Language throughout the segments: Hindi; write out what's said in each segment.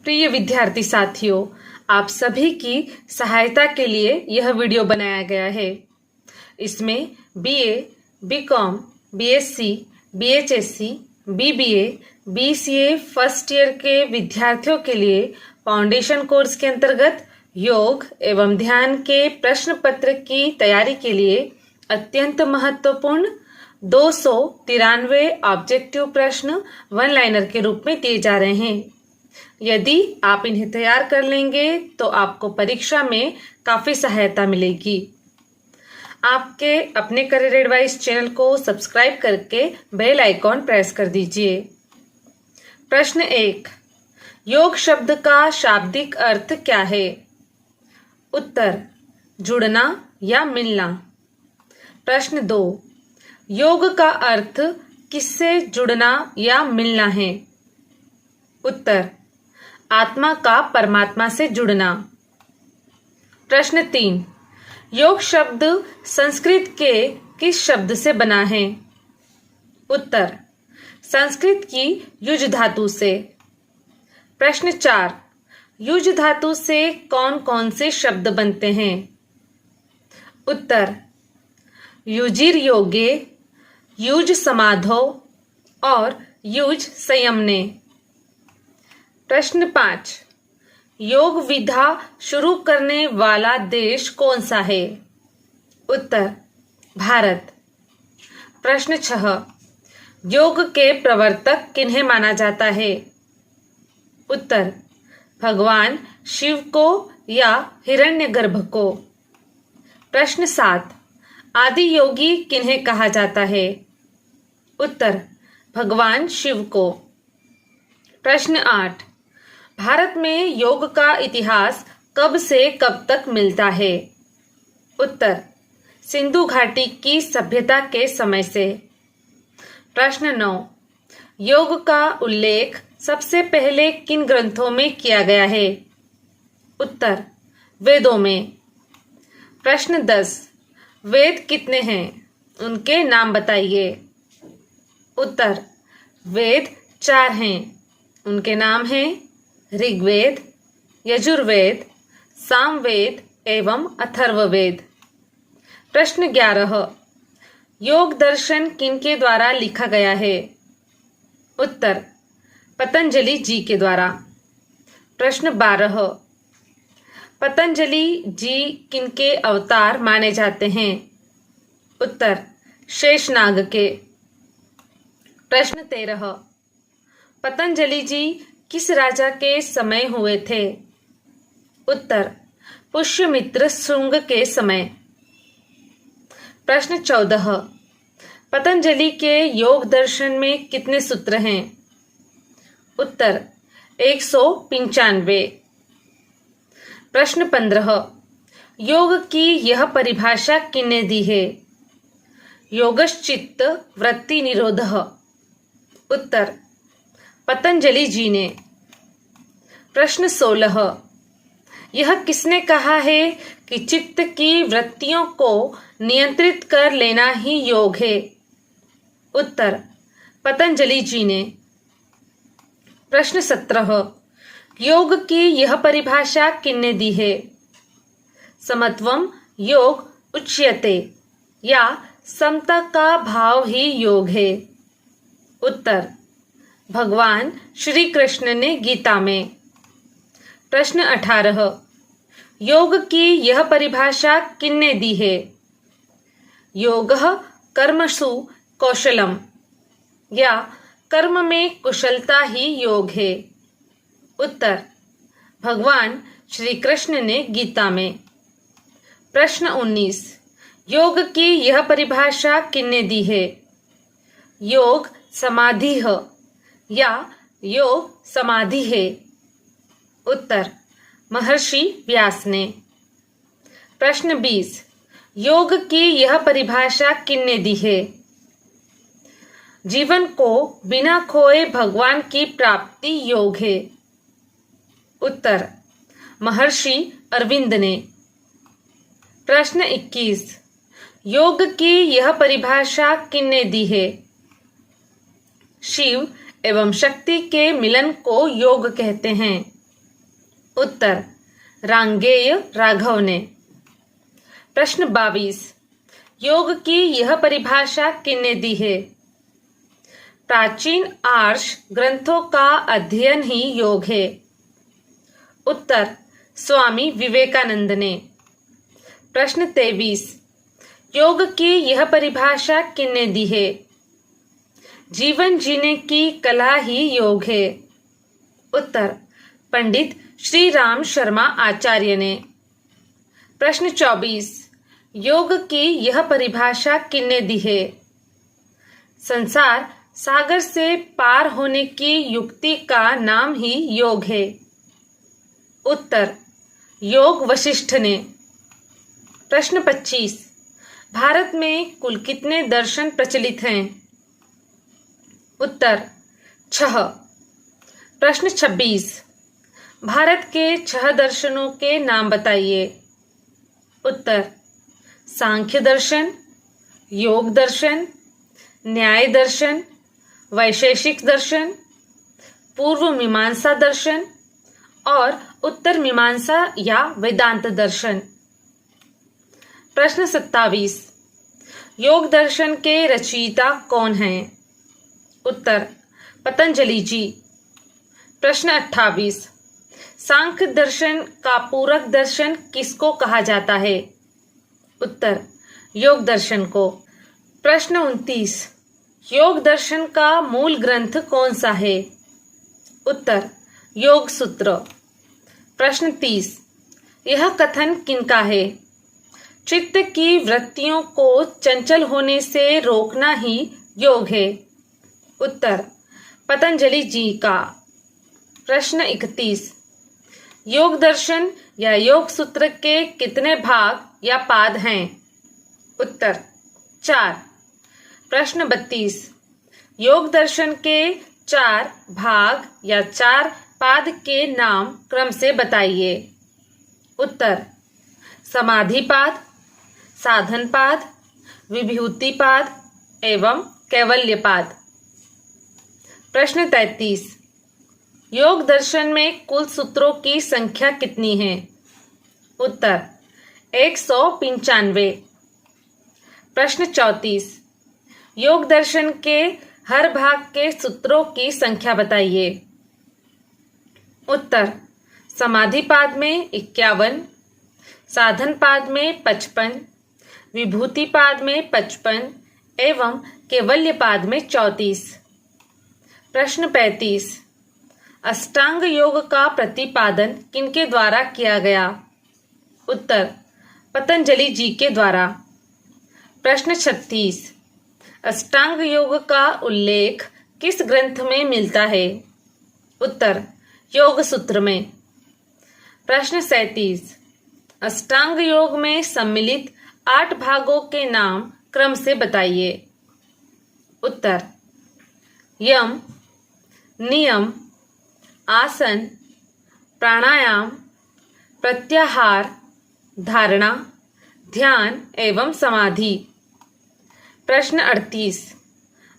प्रिय विद्यार्थी साथियों, आप सभी की सहायता के लिए यह वीडियो बनाया गया है। इसमें बीए, बीकॉम, बीएससी, बीएचएससी, बीबीए, बीसीए फर्स्ट ईयर के विद्यार्थियों के लिए फाउंडेशन कोर्स के अंतर्गत योग एवं ध्यान के प्रश्न पत्र की तैयारी के लिए अत्यंत महत्वपूर्ण 293 ऑब्जेक्टिव प्रश्न वन लाइनर के रूप में दिए जा रहे हैं। यदि आप इन्हें तैयार कर लेंगे तो आपको परीक्षा में काफी सहायता मिलेगी। आपके अपने करियर एडवाइस चैनल को सब्सक्राइब करके बेल आइकॉन प्रेस कर दीजिए। प्रश्न 1, योग शब्द का शाब्दिक अर्थ क्या है? उत्तर, जुड़ना या मिलना। प्रश्न 2, योग का अर्थ किससे जुड़ना या मिलना है? उत्तर, आत्मा का परमात्मा से जुड़ना। प्रश्न 3, योग शब्द संस्कृत के किस शब्द से बना है? उत्तर, संस्कृत की युज धातु से। प्रश्न 4, युज धातु से कौन कौन से शब्द बनते हैं? उत्तर, युजिर योगे, युज समाधो और युज संयमने। प्रश्न 5, योग विधा शुरू करने वाला देश कौन सा है? उत्तर, भारत। प्रश्न 6, योग के प्रवर्तक किन्हें माना जाता है? उत्तर, भगवान शिव को या हिरण्यगर्भ को। प्रश्न 7, आदि योगी किन्हें कहा जाता है? उत्तर, भगवान शिव को। प्रश्न 8, भारत में योग का इतिहास कब से कब तक मिलता है? उत्तर, सिंधु घाटी की सभ्यता के समय से। प्रश्न 9, योग का उल्लेख सबसे पहले किन ग्रंथों में किया गया है? उत्तर, वेदों में। प्रश्न 10, वेद कितने हैं? उनके नाम बताइए। उत्तर, वेद 4 हैं। उनके नाम हैं ऋग्वेद, यजुर्वेद, सामवेद एवं अथर्ववेद। प्रश्न 11, योग दर्शन किनके द्वारा लिखा गया है? उत्तर, पतंजलि जी के द्वारा। प्रश्न 12, पतंजलि जी किनके अवतार माने जाते हैं? उत्तर, शेषनाग के। प्रश्न 13, पतंजलि जी किस राजा के समय हुए थे? उत्तर, पुष्यमित्र शुंग के समय। प्रश्न 14, पतंजलि के योग दर्शन में कितने सूत्र हैं? उत्तर, 195। प्रश्न 15, योग की यह परिभाषा किसने दी है? योगश्चित्त वृत्ति निरोधः। उत्तर, पतंजलि जी ने। प्रश्न 16, यह किसने कहा है कि चित्त की वृत्तियों को नियंत्रित कर लेना ही योग है? उत्तर, पतंजलि जी ने। प्रश्न 17, योग की यह परिभाषा किसने दी है? समत्वम योग उच्यते या समता का भाव ही योग है। उत्तर, भगवान श्री कृष्ण ने गीता में। प्रश्न 18, योग की यह परिभाषा किसने दी है? योगः कर्मसु कौशलम या कर्म में कुशलता ही योग है। उत्तर, भगवान श्री कृष्ण ने गीता में। प्रश्न 19, योग की यह परिभाषा किसने दी है? योग समाधि है या योग समाधि है। उत्तर, महर्षि व्यास ने। प्रश्न 20, योग की यह परिभाषा किसने दी है? जीवन को बिना खोए भगवान की प्राप्ति योग है। उत्तर, महर्षि अरविंद ने। प्रश्न 21, योग की यह परिभाषा किसने दी है? शिव एवं शक्ति के मिलन को योग कहते हैं। उत्तर रांगेय राघव ने। प्रश्न 22, योग की यह परिभाषा किसने दी है? प्राचीन आर्ष ग्रंथों का अध्ययन ही योग है। उत्तर स्वामी विवेकानंद ने। प्रश्न 23, योग की यह परिभाषा किसने दी है? जीवन जीने की कला ही योग है। उत्तर पंडित श्री राम शर्मा आचार्य ने। प्रश्न 24, योग की यह परिभाषा किसने दी है? संसार सागर से पार होने की युक्ति का नाम ही योग है। उत्तर योग वशिष्ठ ने। प्रश्न 25, भारत में कुल कितने दर्शन प्रचलित हैं? उत्तर 6। प्रश्न 26, भारत के 6 दर्शनों के नाम बताइए। उत्तर सांख्य दर्शन, योग दर्शन, न्याय दर्शन, वैशेषिक दर्शन, पूर्व मीमांसा दर्शन और उत्तर मीमांसा या वेदांत दर्शन। प्रश्न 27, योग दर्शन के रचयिता कौन हैं? उत्तर पतंजलि जी। प्रश्न 28, सांख्य दर्शन का पूरक दर्शन किसको कहा जाता है? उत्तर योग दर्शन को। प्रश्न 29, योग दर्शन का मूल ग्रंथ कौन सा है? उत्तर योग सूत्र। प्रश्न 30, यह कथन किनका है? चित्त की वृत्तियों को चंचल होने से रोकना ही योग है। उत्तर पतंजलि जी का। प्रश्न 31, योग दर्शन या योग सूत्र के कितने भाग या पाद हैं? उत्तर 4। प्रश्न 32, योग दर्शन के 4 भाग या 4 पाद के नाम क्रम से बताइए। उत्तर समाधिपाद, साधनपाद, विभूतिपाद एवं कैवल्यपाद। प्रश्न 33, योग दर्शन में कुल सूत्रों की संख्या कितनी है? उत्तर 195। प्रश्न 34, योग दर्शन के हर भाग के सूत्रों की संख्या बताइए। उत्तर समाधिपाद में 51, साधनपाद में 55, विभूतिपाद में 55 एवं कैवल्यपाद में 34। प्रश्न 35, अष्टांग योग का प्रतिपादन किनके द्वारा किया गया? उत्तर पतंजलि जी के द्वारा। प्रश्न 36, अष्टांग योग का उल्लेख किस ग्रंथ में मिलता है? उत्तर योग सूत्र में। प्रश्न 37, अष्टांग योग में सम्मिलित 8 भागों के नाम क्रम से बताइए। उत्तर यम, नियम, आसन, प्राणायाम, प्रत्याहार, धारणा, ध्यान एवं समाधि। प्रश्न 38,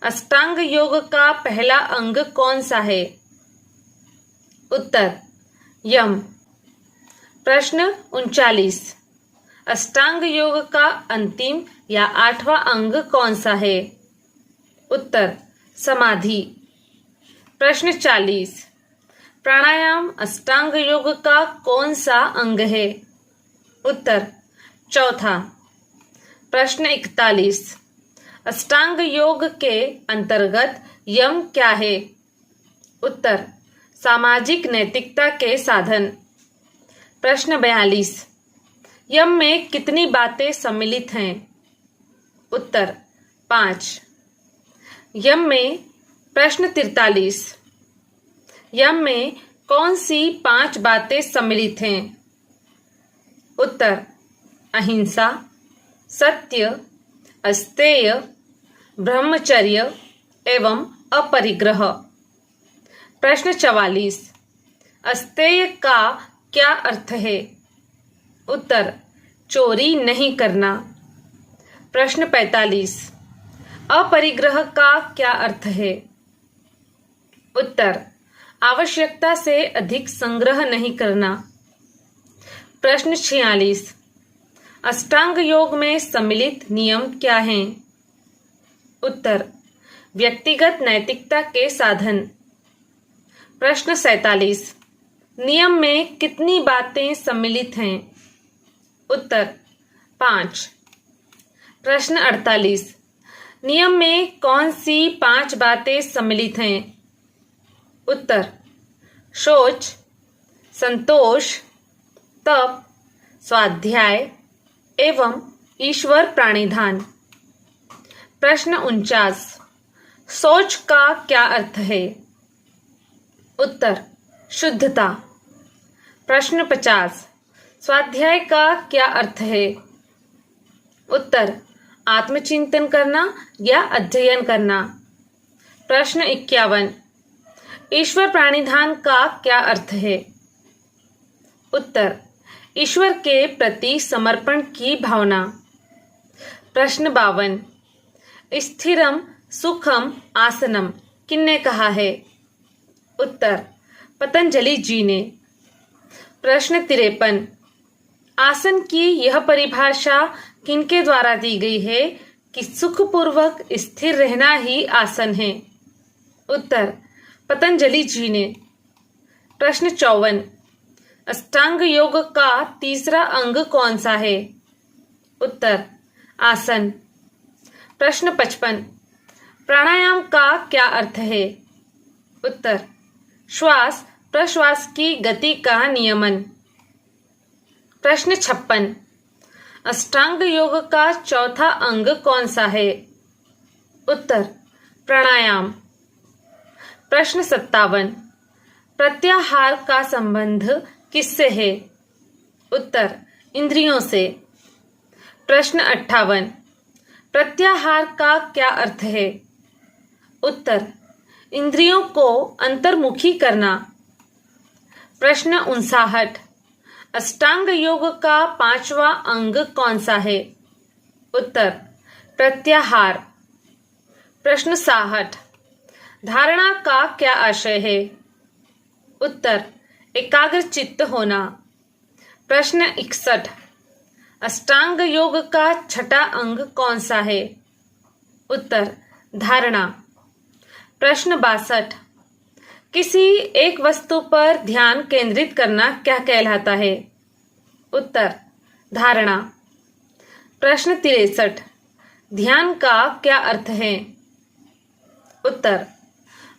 अष्टांग योग का पहला अंग कौन सा है? उत्तर यम। प्रश्न 39, अष्टांग योग का अंतिम या 8वां अंग कौन सा है? उत्तर समाधि। प्रश्न 40, प्राणायाम अष्टांग योग का कौन सा अंग है? उत्तर चौथा। प्रश्न 41, अष्टांग योग के अंतर्गत यम क्या है? उत्तर सामाजिक नैतिकता के साधन। प्रश्न 42, यम में कितनी बातें सम्मिलित हैं? उत्तर 5। यम में प्रश्न 43, यम में कौन सी 5 बातें सम्मिलित हैं? उत्तर अहिंसा, सत्य, अस्तेय, ब्रह्मचर्य एवं अपरिग्रह। प्रश्न 44, अस्तेय का क्या अर्थ है? उत्तर चोरी नहीं करना। प्रश्न 45, अपरिग्रह का क्या अर्थ है? उत्तर आवश्यकता से अधिक संग्रह नहीं करना। प्रश्न 46। अष्टांग योग में सम्मिलित नियम क्या हैं? उत्तर, व्यक्तिगत नैतिकता के साधन। प्रश्न 47। नियम में कितनी बातें सम्मिलित हैं? उत्तर, 5। प्रश्न 48। नियम में कौन सी 5 बातें सम्मिलित हैं? उत्तर, शौच, संतोष, तप, स्वाध्याय एवं ईश्वर प्राणिधान। प्रश्न 49। शौच का क्या अर्थ है? उत्तर, शुद्धता। प्रश्न 50। स्वाध्याय का क्या अर्थ है? उत्तर, आत्मचिंतन करना या अध्ययन करना। प्रश्न 51। ईश्वर प्राणिधान का क्या अर्थ है? उत्तर, ईश्वर के प्रति समर्पण की भावना। प्रश्न 52। स्थिरम सुखम आसनम किसने कहा है? उत्तर, पतंजलि जी ने। प्रश्न 53। आसन की यह परिभाषा किनके द्वारा दी गई है कि सुखपूर्वक स्थिर रहना ही आसन है? उत्तर, पतंजलि जी ने। प्रश्न 54। अष्टांग योग का तीसरा अंग कौन सा है? उत्तर, आसन। प्रश्न 55। प्राणायाम का क्या अर्थ है? उत्तर, श्वास प्रश्वास की गति का नियमन। प्रश्न 56। अष्टांग योग का चौथा अंग कौन सा है? उत्तर, प्राणायाम। प्रश्न 57। प्रत्याहार का संबंध किससे है? उत्तर, इंद्रियों से। प्रश्न 58। प्रत्याहार का क्या अर्थ है? उत्तर, इंद्रियों को अंतर्मुखी करना। प्रश्न 59। अष्टांग योग का 5वां अंग कौन सा है? उत्तर, प्रत्याहार। प्रश्न 60। धारणा का क्या आशय है? उत्तर, एकाग्र चित्त होना। प्रश्न 61। अष्टांग योग का 6ठा अंग कौन सा है? उत्तर, धारणा। प्रश्न 62। किसी एक वस्तु पर ध्यान केंद्रित करना क्या कहलाता है? उत्तर, धारणा। प्रश्न 63। ध्यान का क्या अर्थ है? उत्तर,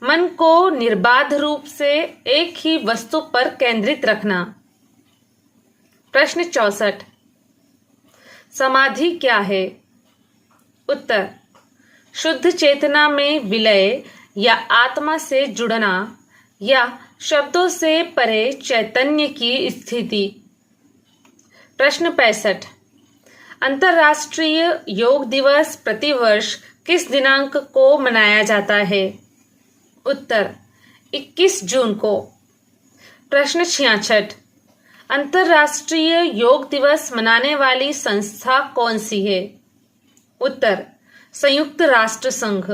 मन को निर्बाध रूप से एक ही वस्तु पर केंद्रित रखना। प्रश्न 64। समाधि क्या है? उत्तर, शुद्ध चेतना में विलय या आत्मा से जुड़ना या शब्दों से परे चैतन्य की स्थिति। प्रश्न 65। अंतर्राष्ट्रीय योग दिवस प्रतिवर्ष किस दिनांक को मनाया जाता है? उत्तर, 21 जून को। प्रश्न 66। अंतर्राष्ट्रीय योग दिवस मनाने वाली संस्था कौन सी है? उत्तर, संयुक्त राष्ट्र संघ।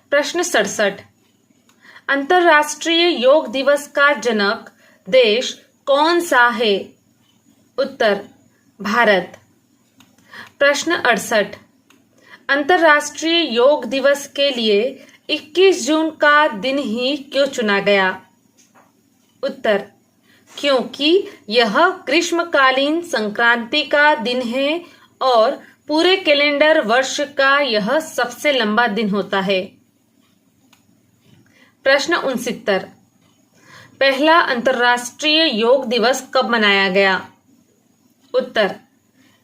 प्रश्न 67। अंतर्राष्ट्रीय योग दिवस का जनक देश कौन सा है? उत्तर, भारत। प्रश्न 68। अंतर्राष्ट्रीय योग दिवस के लिए 21 जून का दिन ही क्यों चुना गया? उत्तर, क्योंकि यह ग्रीष्मकालीन संक्रांति का दिन है और पूरे कैलेंडर वर्ष का यह सबसे लंबा दिन होता है। प्रश्न 69। पहला अंतर्राष्ट्रीय योग दिवस कब मनाया गया? उत्तर,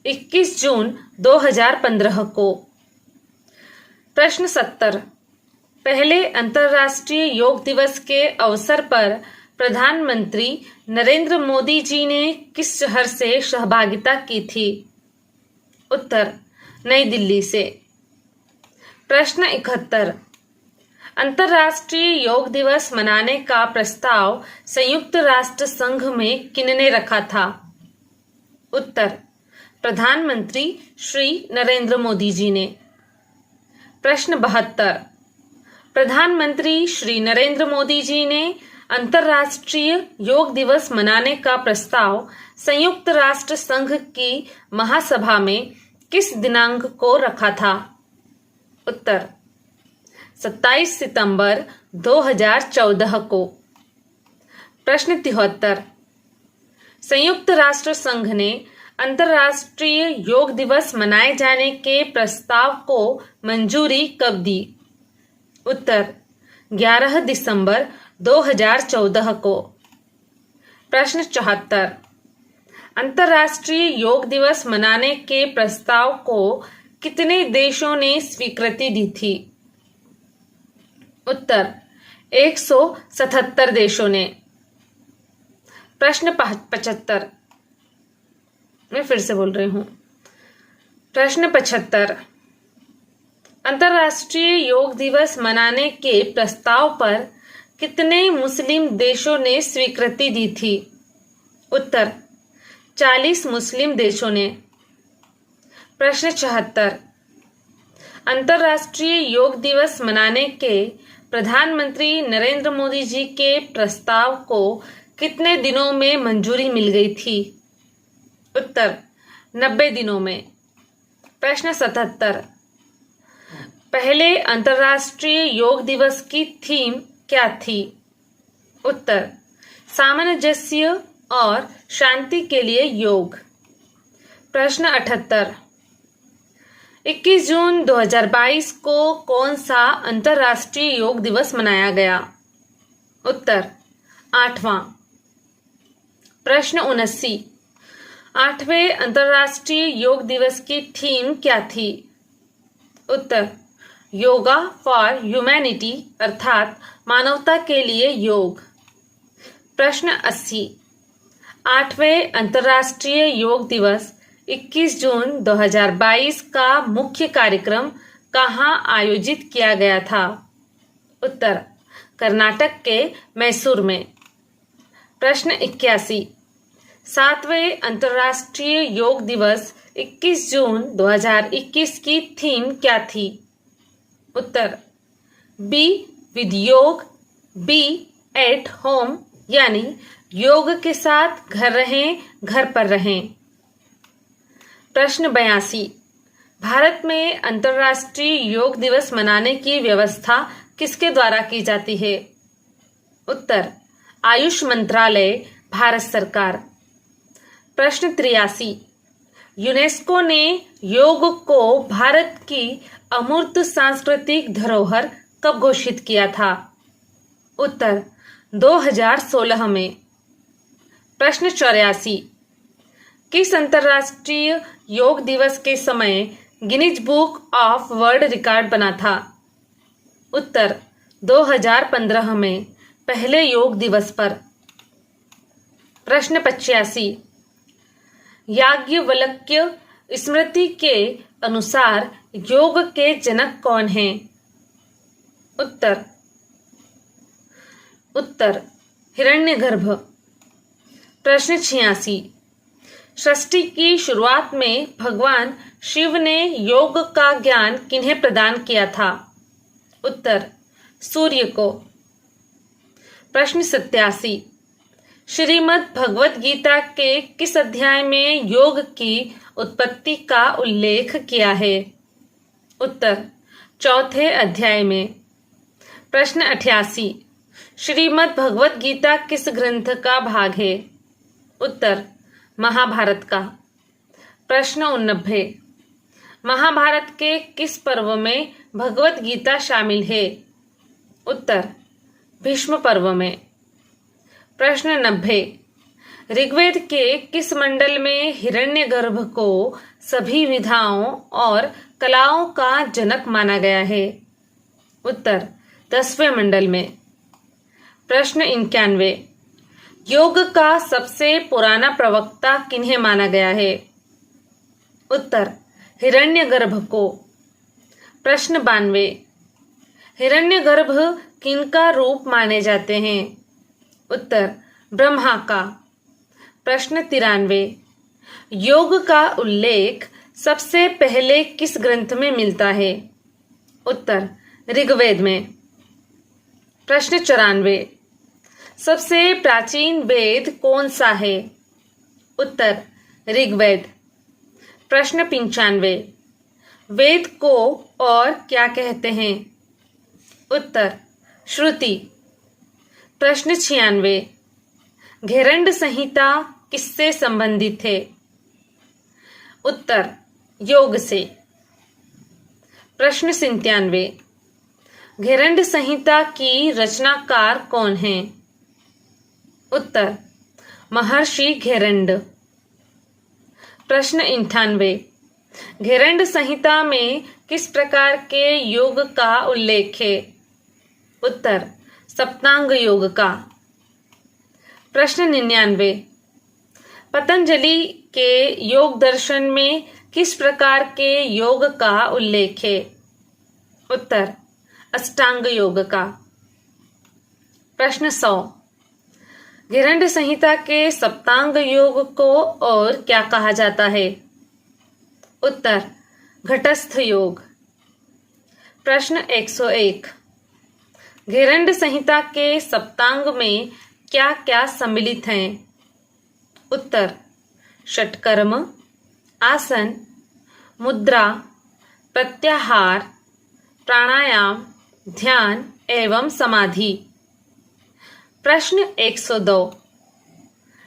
21 जून 2015 को। प्रश्न 70। पहले अंतर्राष्ट्रीय योग दिवस के अवसर पर प्रधानमंत्री नरेंद्र मोदी जी ने किस शहर से सहभागिता की थी? उत्तर, नई दिल्ली से। प्रश्न 71। अंतर्राष्ट्रीय योग दिवस मनाने का प्रस्ताव संयुक्त राष्ट्र संघ में किसने रखा था? उत्तर, प्रधानमंत्री श्री नरेंद्र मोदी जी ने। प्रश्न 72। प्रधानमंत्री श्री नरेंद्र मोदी जी ने अंतर्राष्ट्रीय योग दिवस मनाने का प्रस्ताव संयुक्त राष्ट्र संघ की महासभा में किस दिनांक को रखा था? उत्तर 27 सितंबर 2014 को। प्रश्न 73, संयुक्त राष्ट्र संघ ने अंतर्राष्ट्रीय योग दिवस मनाए जाने के प्रस्ताव को मंजूरी कब दी? उत्तर 11 दिसंबर 2014 को। प्रश्न 74, अंतर्राष्ट्रीय योग दिवस मनाने के प्रस्ताव को कितने देशों ने स्वीकृति दी थी? उत्तर 177 देशों ने। प्रश्न 75, मैं फिर से बोल रही हूं। प्रश्न 75, अंतर्राष्ट्रीय योग दिवस मनाने के प्रस्ताव पर कितने मुस्लिम देशों ने स्वीकृति दी थी? उत्तर 40 मुस्लिम देशों ने। प्रश्न 76, अंतर्राष्ट्रीय योग दिवस मनाने के प्रधानमंत्री नरेंद्र मोदी जी के प्रस्ताव को कितने दिनों में मंजूरी मिल गई थी? उत्तर 90 दिनों में। प्रश्न 77, पहले अंतर्राष्ट्रीय योग दिवस की थीम क्या थी? उत्तर सामंजस्य और शांति के लिए योग। प्रश्न 78, 21 जून 2022 को कौन सा अंतर्राष्ट्रीय योग दिवस मनाया गया? उत्तर 8वां। प्रश्न 79, 8वें अंतर्राष्ट्रीय योग दिवस की थीम क्या थी? उत्तर योगा फॉर ह्यूमैनिटी अर्थात मानवता के लिए योग। प्रश्न 80, 8वें अंतर्राष्ट्रीय योग दिवस 21 जून 2022 का मुख्य कार्यक्रम कहाँ आयोजित किया गया था? उत्तर कर्नाटक के मैसूर में। प्रश्न 81, 7वें अंतर्राष्ट्रीय योग दिवस 21 जून 2021 की थीम क्या थी? उत्तर बी विद योग, बी एट होम यानी योग के साथ घर रहें, घर पर रहें। प्रश्न 82, भारत में अंतर्राष्ट्रीय योग दिवस मनाने की व्यवस्था किसके द्वारा की जाती है? उत्तर आयुष मंत्रालय, भारत सरकार। प्रश्न 83, यूनेस्को ने योग को भारत की अमूर्त सांस्कृतिक धरोहर कब घोषित किया था? उत्तर 2016 में। प्रश्न 84, किस अंतर्राष्ट्रीय योग दिवस के समय Guinness book of world record बना था? उत्तर 2015 में पहले योग दिवस पर। प्रश्न 85, याज्ञवल्क्य स्मृति के अनुसार योग के जनक कौन हैं? उत्तर हिरण्यगर्भ। प्रश्न 86, सृष्टि की शुरुआत में भगवान शिव ने योग का ज्ञान किन्हें प्रदान किया था? उत्तर सूर्य को। प्रश्न 87, श्रीमद् भगवत गीता के किस अध्याय में योग की उत्पत्ति का उल्लेख किया है? उत्तर चौथे अध्याय में। प्रश्न 88, श्रीमद् भगवत गीता किस ग्रंथ का भाग है? उत्तर महाभारत का। प्रश्न 89, महाभारत के किस पर्व में भगवत गीता शामिल है? उत्तर भीष्म पर्व में। प्रश्न 90, ऋग्वेद के किस मंडल में हिरण्यगर्भ को सभी विधाओं और कलाओं का जनक माना गया है? उत्तर 10वें मंडल में। प्रश्न 91, योग का सबसे पुराना प्रवक्ता किन्हें माना गया है? उत्तर हिरण्यगर्भ को। प्रश्न 92, हिरण्यगर्भ किनका रूप माने जाते हैं? उत्तर ब्रह्मा का। प्रश्न 93, योग का उल्लेख सबसे पहले किस ग्रंथ में मिलता है? उत्तर ऋग्वेद में। प्रश्न 94, सबसे प्राचीन वेद कौन सा है? उत्तर ऋग्वेद। प्रश्न 95, वेद को और क्या कहते हैं? उत्तर श्रुति। प्रश्न 96, घेरंड संहिता किससे संबंधित है? उत्तर योग से। प्रश्न 97, घेरंड संहिता की रचनाकार कौन है? उत्तर महर्षि घेरंड। प्रश्न 98, घेरंड संहिता में किस प्रकार के योग का उल्लेख है? उत्तर सप्तांग योग का। प्रश्न 99, पतंजलि के योग दर्शन में किस प्रकार के योग का उल्लेख है? उत्तर अष्टांग योग का। प्रश्न 100, घेरंड संहिता के सप्तांग योग को और क्या कहा जाता है? उत्तर घटस्थ योग। प्रश्न 101, घेरंड संहिता के सप्तांग में क्या क्या सम्मिलित हैं? उत्तर षटकर्म, आसन, मुद्रा, प्रत्याहार, प्राणायाम, ध्यान एवं समाधि। प्रश्न 102,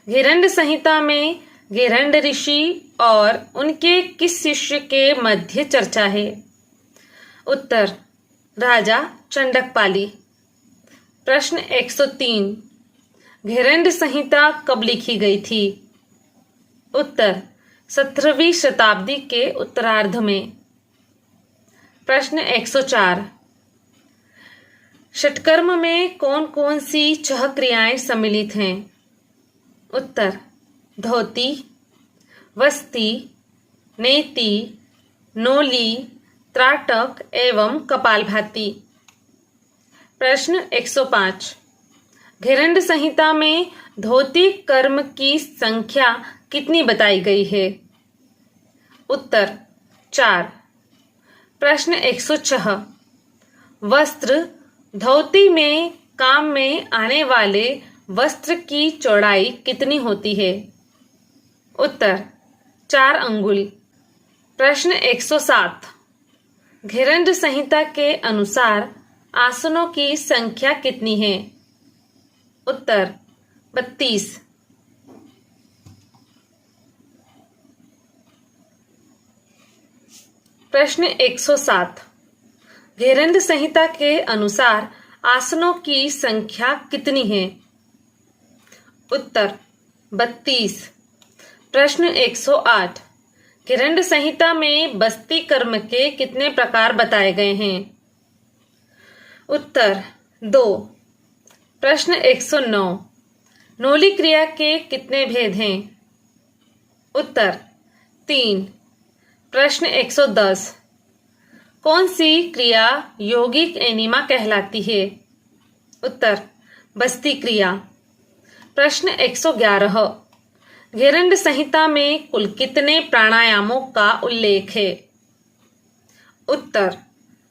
घेरंड संहिता में घेरंड ऋषि और उनके किस शिष्य के मध्य चर्चा है? उत्तर राजा चंडकपाली। प्रश्न 103, घेरंड संहिता कब लिखी गई थी? उत्तर 17वीं शताब्दी के उत्तरार्ध में। प्रश्न 104, षटकर्म में कौन कौन सी 6 क्रियाएं सम्मिलित हैं? उत्तर धोती, वस्ती, नेति, नोली, त्राटक एवं कपालभाति। प्रश्न 105, घेरंड संहिता में धोती कर्म की संख्या कितनी बताई गई है? उत्तर 4। प्रश्न 106, वस्त्र धोती में काम में आने वाले वस्त्र की चौड़ाई कितनी होती है? उत्तर 4 अंगुल। प्रश्न 107, घेरंड संहिता के अनुसार आसनों की संख्या कितनी है? उत्तर 32। प्रश्न 107, घेरंड संहिता के अनुसार आसनों की संख्या कितनी है? उत्तर 32। प्रश्न 108, घेरंड संहिता में बस्ती कर्म के कितने प्रकार बताए गए हैं? उत्तर 2। प्रश्न 109, नोली क्रिया के कितने भेद हैं? उत्तर 3। प्रश्न 110, कौन सी क्रिया यौगिक एनिमा कहलाती है? उत्तर बस्ती क्रिया। प्रश्न 111, घेरंड संहिता में कुल कितने प्राणायामों का उल्लेख है? उत्तर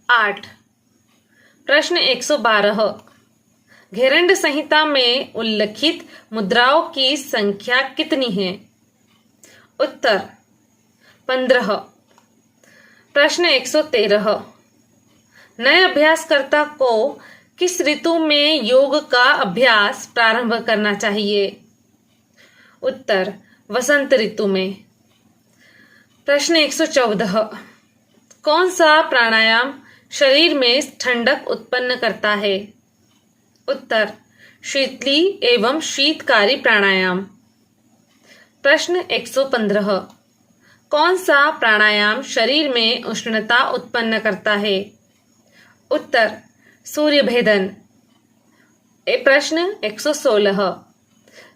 8। प्रश्न 112, घेरंड संहिता में उल्लिखित मुद्राओं की संख्या कितनी है? उत्तर 15। प्रश्न 113, नए अभ्यासकर्ता को किस ऋतु में योग का अभ्यास प्रारंभ करना चाहिए? उत्तर वसंत ऋतु में। प्रश्न 114, कौन सा प्राणायाम शरीर में ठंडक उत्पन्न करता है? उत्तर शीतली एवं शीतकारी प्राणायाम। प्रश्न 115, कौन सा प्राणायाम शरीर में उष्णता उत्पन्न करता है? उत्तर सूर्य भेदन। प्रश्न 116,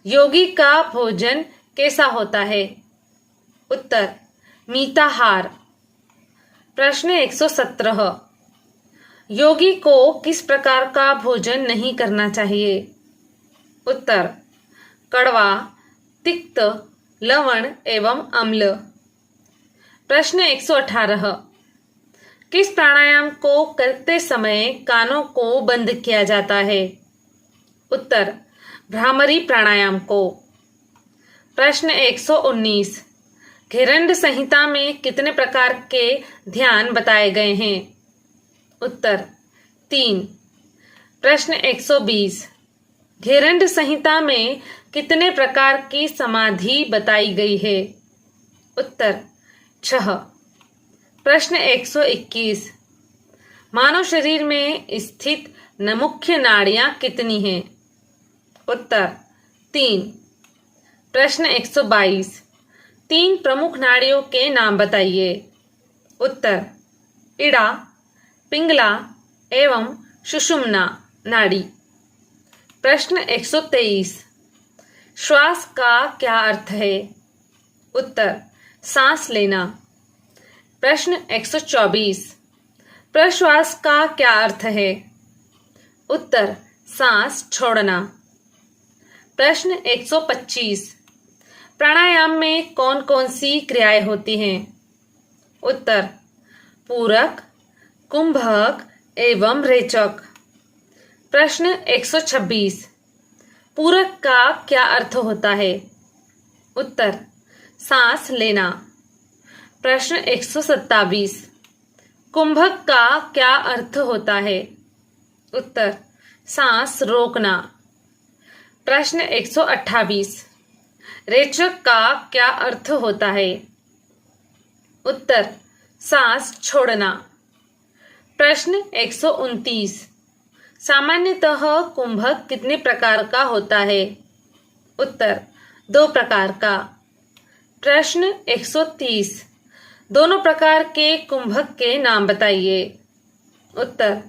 योगी का भोजन कैसा होता है? उत्तर मिताहार। प्रश्न 117, योगी को किस प्रकार का भोजन नहीं करना चाहिए? उत्तर कड़वा, तिक्त, लवण एवं अम्ल। प्रश्न 118, किस प्राणायाम को करते समय कानों को बंद किया जाता है? उत्तर भ्रामरी प्राणायाम को। प्रश्न 119, घेरंड संहिता में कितने प्रकार के ध्यान बताए गए हैं? उत्तर 3। प्रश्न 120, घेरंड संहिता में कितने प्रकार की समाधि बताई गई है? उत्तर 6। प्रश्न 121, मानव शरीर में स्थित मुख्य नाड़ियां कितनी हैं? उत्तर 3। प्रश्न 122, 3 प्रमुख नाड़ियों के नाम बताइए। उत्तर इड़ा, पिंगला एवं सुषुम्ना नाड़ी। प्रश्न 123, श्वास का क्या अर्थ है? उत्तर सांस लेना। प्रश्न 124, प्रश्वास का क्या अर्थ है? उत्तर सांस छोड़ना। प्रश्न 125, प्राणायाम में कौन कौन सी क्रियाएं होती हैं? उत्तर पूरक, कुंभक एवं रेचक। प्रश्न 126, पूरक का क्या अर्थ होता है? उत्तर सांस लेना। प्रश्न 127, कुंभक का क्या अर्थ होता है? उत्तर सांस रोकना। प्रश्न 128, रेचक का क्या अर्थ होता है? उत्तर सांस छोड़ना। प्रश्न 129, सामान्यतः कुंभक कितने प्रकार का होता है? उत्तर 2 प्रकार का। प्रश्न 130, दोनों प्रकार के कुंभक के नाम बताइए। उत्तर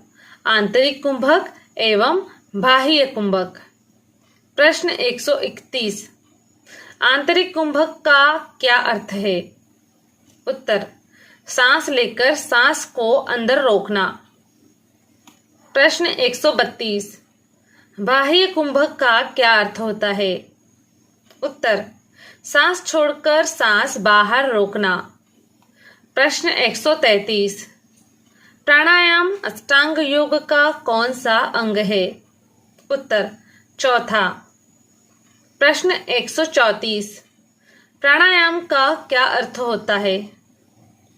आंतरिक कुंभक एवं बाह्य कुंभक। प्रश्न 131, आंतरिक कुंभक का क्या अर्थ है? उत्तर सांस लेकर सांस को अंदर रोकना। प्रश्न 132, बाह्य कुंभक का क्या अर्थ होता है? उत्तर सांस छोड़कर सांस बाहर रोकना। प्रश्न 133, प्राणायाम अष्टांग योग का कौन सा अंग है? उत्तर चौथा। प्रश्न 134, प्राणायाम का क्या अर्थ होता है?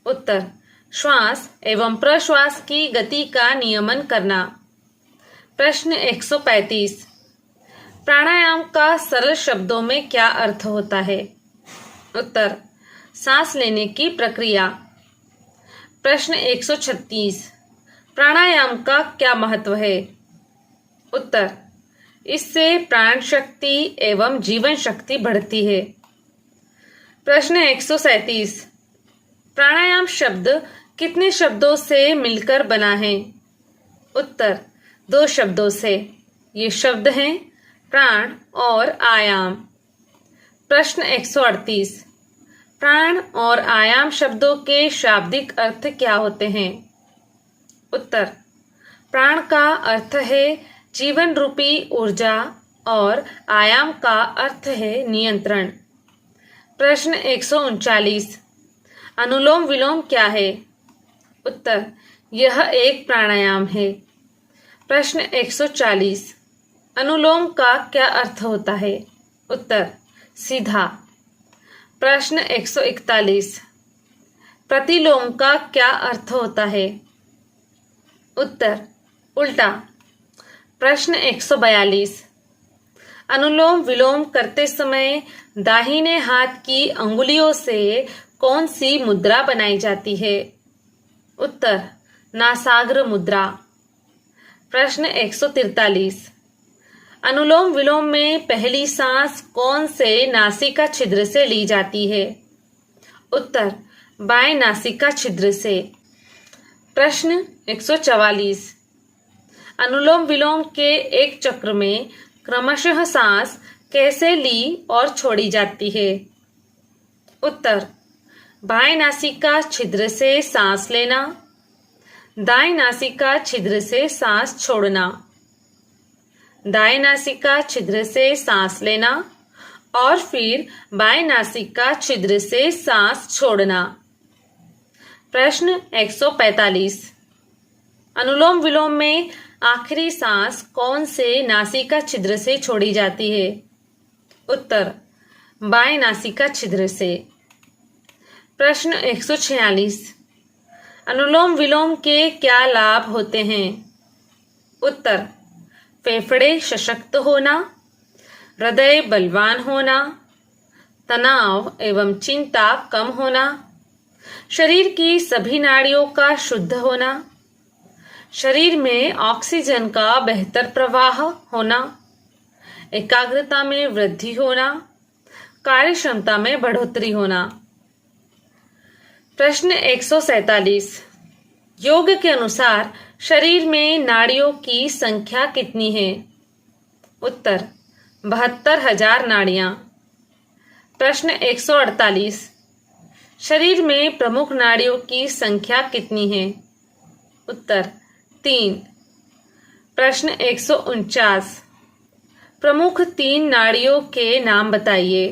उत्तर श्वास एवं प्रश्वास की गति का नियमन करना। प्रश्न 135, प्राणायाम का सरल शब्दों में क्या अर्थ होता है? उत्तर सांस लेने की प्रक्रिया। प्रश्न 136, प्राणायाम का क्या महत्व है? उत्तर इससे प्राण शक्ति एवं जीवन शक्ति बढ़ती है। प्रश्न 137, प्राणायाम शब्द कितने शब्दों से मिलकर बना है? उत्तर 2 शब्दों से। ये शब्द हैं प्राण और आयाम। प्रश्न 138, प्राण और आयाम शब्दों के शाब्दिक अर्थ क्या होते हैं? उत्तर प्राण का अर्थ है जीवन रूपी ऊर्जा और आयाम का अर्थ है नियंत्रण। प्रश्न 139, अनुलोम विलोम क्या है? उत्तर यह एक प्राणायाम है। प्रश्न 140, अनुलोम का क्या अर्थ होता है? उत्तर सीधा। प्रश्न 141, प्रतिलोम का क्या अर्थ होता है? उत्तर उल्टा। प्रश्न 142, अनुलोम विलोम करते समय दाहिने हाथ की अंगुलियों से कौन सी मुद्रा बनाई जाती है? उत्तर नासाग्र मुद्रा। प्रश्न 143, अनुलोम विलोम में पहली सांस कौन से नासिका छिद्र से ली जाती है? उत्तर बाएं नासिका छिद्र से। प्रश्न 144, अनुलोम विलोम के एक चक्र में क्रमशः सांस कैसे ली और छोड़ी जाती है? उत्तर बाएं नासिका छिद्र से सांस लेना, दाएं नासिका छिद्र से सांस छोड़ना। दाएं नासिका छिद्र से सांस लेना और फिर बाएं नासिका छिद्र से सांस छोड़ना। प्रश्न 145, अनुलोम विलोम में आखिरी सांस कौन से नासिका छिद्र से छोड़ी जाती है? उत्तर बाएं नासिका छिद्र से। प्रश्न 146। अनुलोम विलोम के क्या लाभ होते हैं? उत्तर फेफड़े सशक्त होना, हृदय बलवान होना, तनाव एवं चिंता कम होना, शरीर की सभी नाड़ियों का शुद्ध होना, शरीर में ऑक्सीजन का बेहतर प्रवाह होना, एकाग्रता में वृद्धि होना, कार्य क्षमता में बढ़ोतरी होना। प्रश्न 147। योग के अनुसार शरीर में नाड़ियों की संख्या कितनी है? उत्तर 72,000 नाड़ियां। प्रश्न 148। शरीर में प्रमुख नाड़ियों की संख्या कितनी है? उत्तर 3। प्रश्न 149। प्रमुख 3 नाड़ियों के नाम बताइए।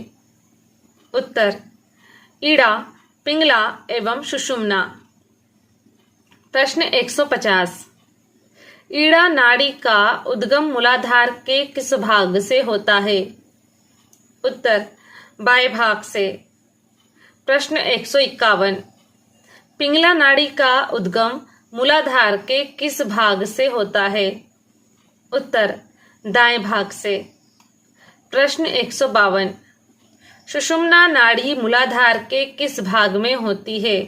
उत्तर इड़ा, पिंगला एवं सुषुम्ना। प्रश्न 150। इड़ा नाड़ी का उद्गम मूलाधार के किस भाग से होता है? उत्तर बाएं भाग से। प्रश्न 151। पिंगला नाड़ी का उद्गम मूलाधार के किस भाग से होता है? उत्तर दाएं भाग से। प्रश्न 152। सुषुम्ना नाड़ी मूलाधार के किस भाग में होती है?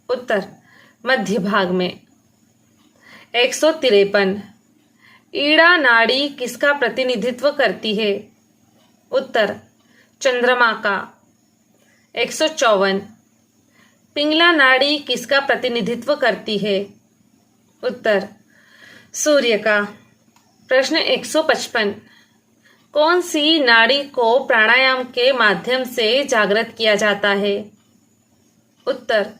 उत्तर मध्य भाग में। 153। ईड़ा नाड़ी किसका प्रतिनिधित्व करती है? उत्तर चंद्रमा का। 154। पिंगला नाड़ी किसका प्रतिनिधित्व करती है? उत्तर सूर्य का। प्रश्न 155। कौन सी नाड़ी को प्राणायाम के माध्यम से जागृत किया जाता है? उत्तर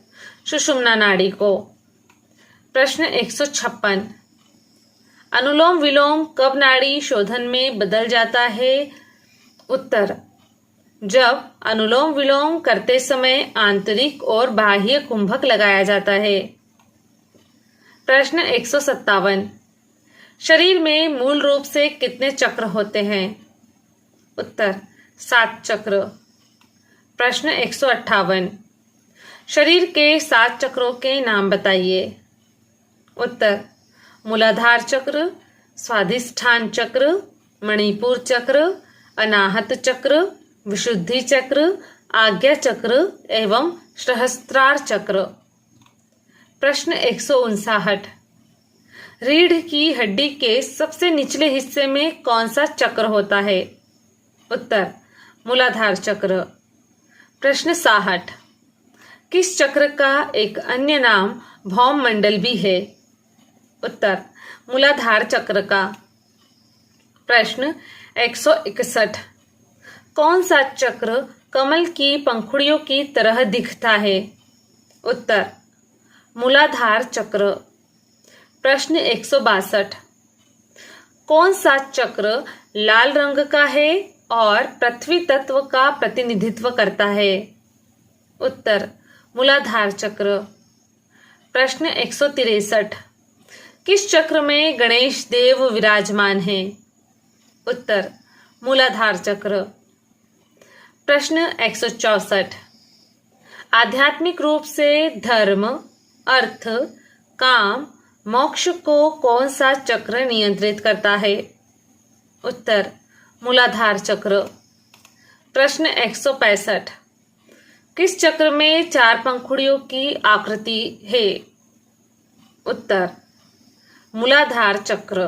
सुषुम्ना नाड़ी को। प्रश्न 156। अनुलोम विलोम कब नाड़ी शोधन में बदल जाता है? उत्तर जब अनुलोम विलोम करते समय आंतरिक और बाह्य कुंभक लगाया जाता है। प्रश्न 157। शरीर में मूल रूप से कितने चक्र होते हैं? उत्तर 7 चक्र। प्रश्न 158। शरीर के 7 चक्रों के नाम बताइए। उत्तर मूलाधार चक्र, स्वाधिष्ठान चक्र, मणिपुर चक्र, अनाहत चक्र, विशुद्धि चक्र, आज्ञा चक्र एवं सहस्त्रार चक्र। प्रश्न 159। रीढ़ की हड्डी के सबसे निचले हिस्से में कौन सा चक्र होता है? उत्तर मूलाधार चक्र। प्रश्न 60। किस चक्र का एक अन्य नाम भौम मंडल भी है? उत्तर मूलाधार चक्र का। प्रश्न 161। कौन सा चक्र कमल की पंखुड़ियों की तरह दिखता है? उत्तर मूलाधार चक्र। प्रश्न 162। कौन सा चक्र लाल रंग का है और पृथ्वी तत्व का प्रतिनिधित्व करता है? उत्तर मूलाधार चक्र। प्रश्न 163। किस चक्र में गणेश देव विराजमान हैं? उत्तर मूलाधार चक्र। प्रश्न 164। आध्यात्मिक रूप से धर्म, अर्थ, काम, मोक्ष को कौन सा चक्र नियंत्रित करता है? उत्तर मूलाधार चक्र। प्रश्न 165। किस चक्र में 4 पंखुड़ियों की आकृति है? उत्तर मूलाधार चक्र।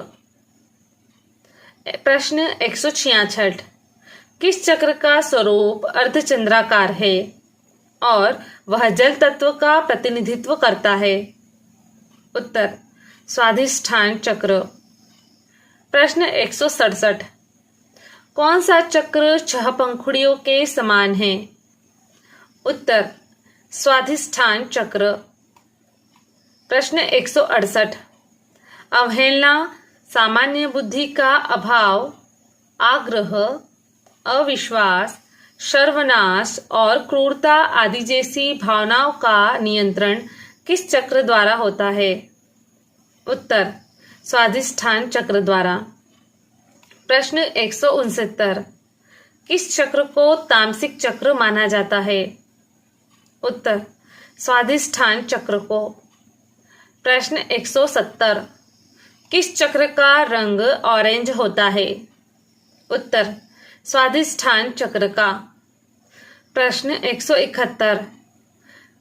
प्रश्न 166। किस चक्र का स्वरूप अर्धचंद्राकार है और वह जल तत्व का प्रतिनिधित्व करता है? उत्तर स्वाधिष्ठान चक्र। प्रश्न 167। कौन सा चक्र 6 पंखुड़ियों के समान है? उत्तर स्वाधिष्ठान चक्र। प्रश्न 168। अवहेलना, सामान्य बुद्धि का अभाव, आग्रह, अविश्वास, सर्वनाश और क्रूरता आदि जैसी भावनाओं का नियंत्रण किस चक्र द्वारा होता है? उत्तर स्वाधिष्ठान चक्र द्वारा। प्रश्न 169, किस चक्र को तामसिक चक्र माना जाता है? उत्तर, स्वाधिष्ठान चक्र को। प्रश्न 170, किस चक्र का रंग ऑरेंज होता है? उत्तर, स्वाधिष्ठान चक्र का। प्रश्न 171,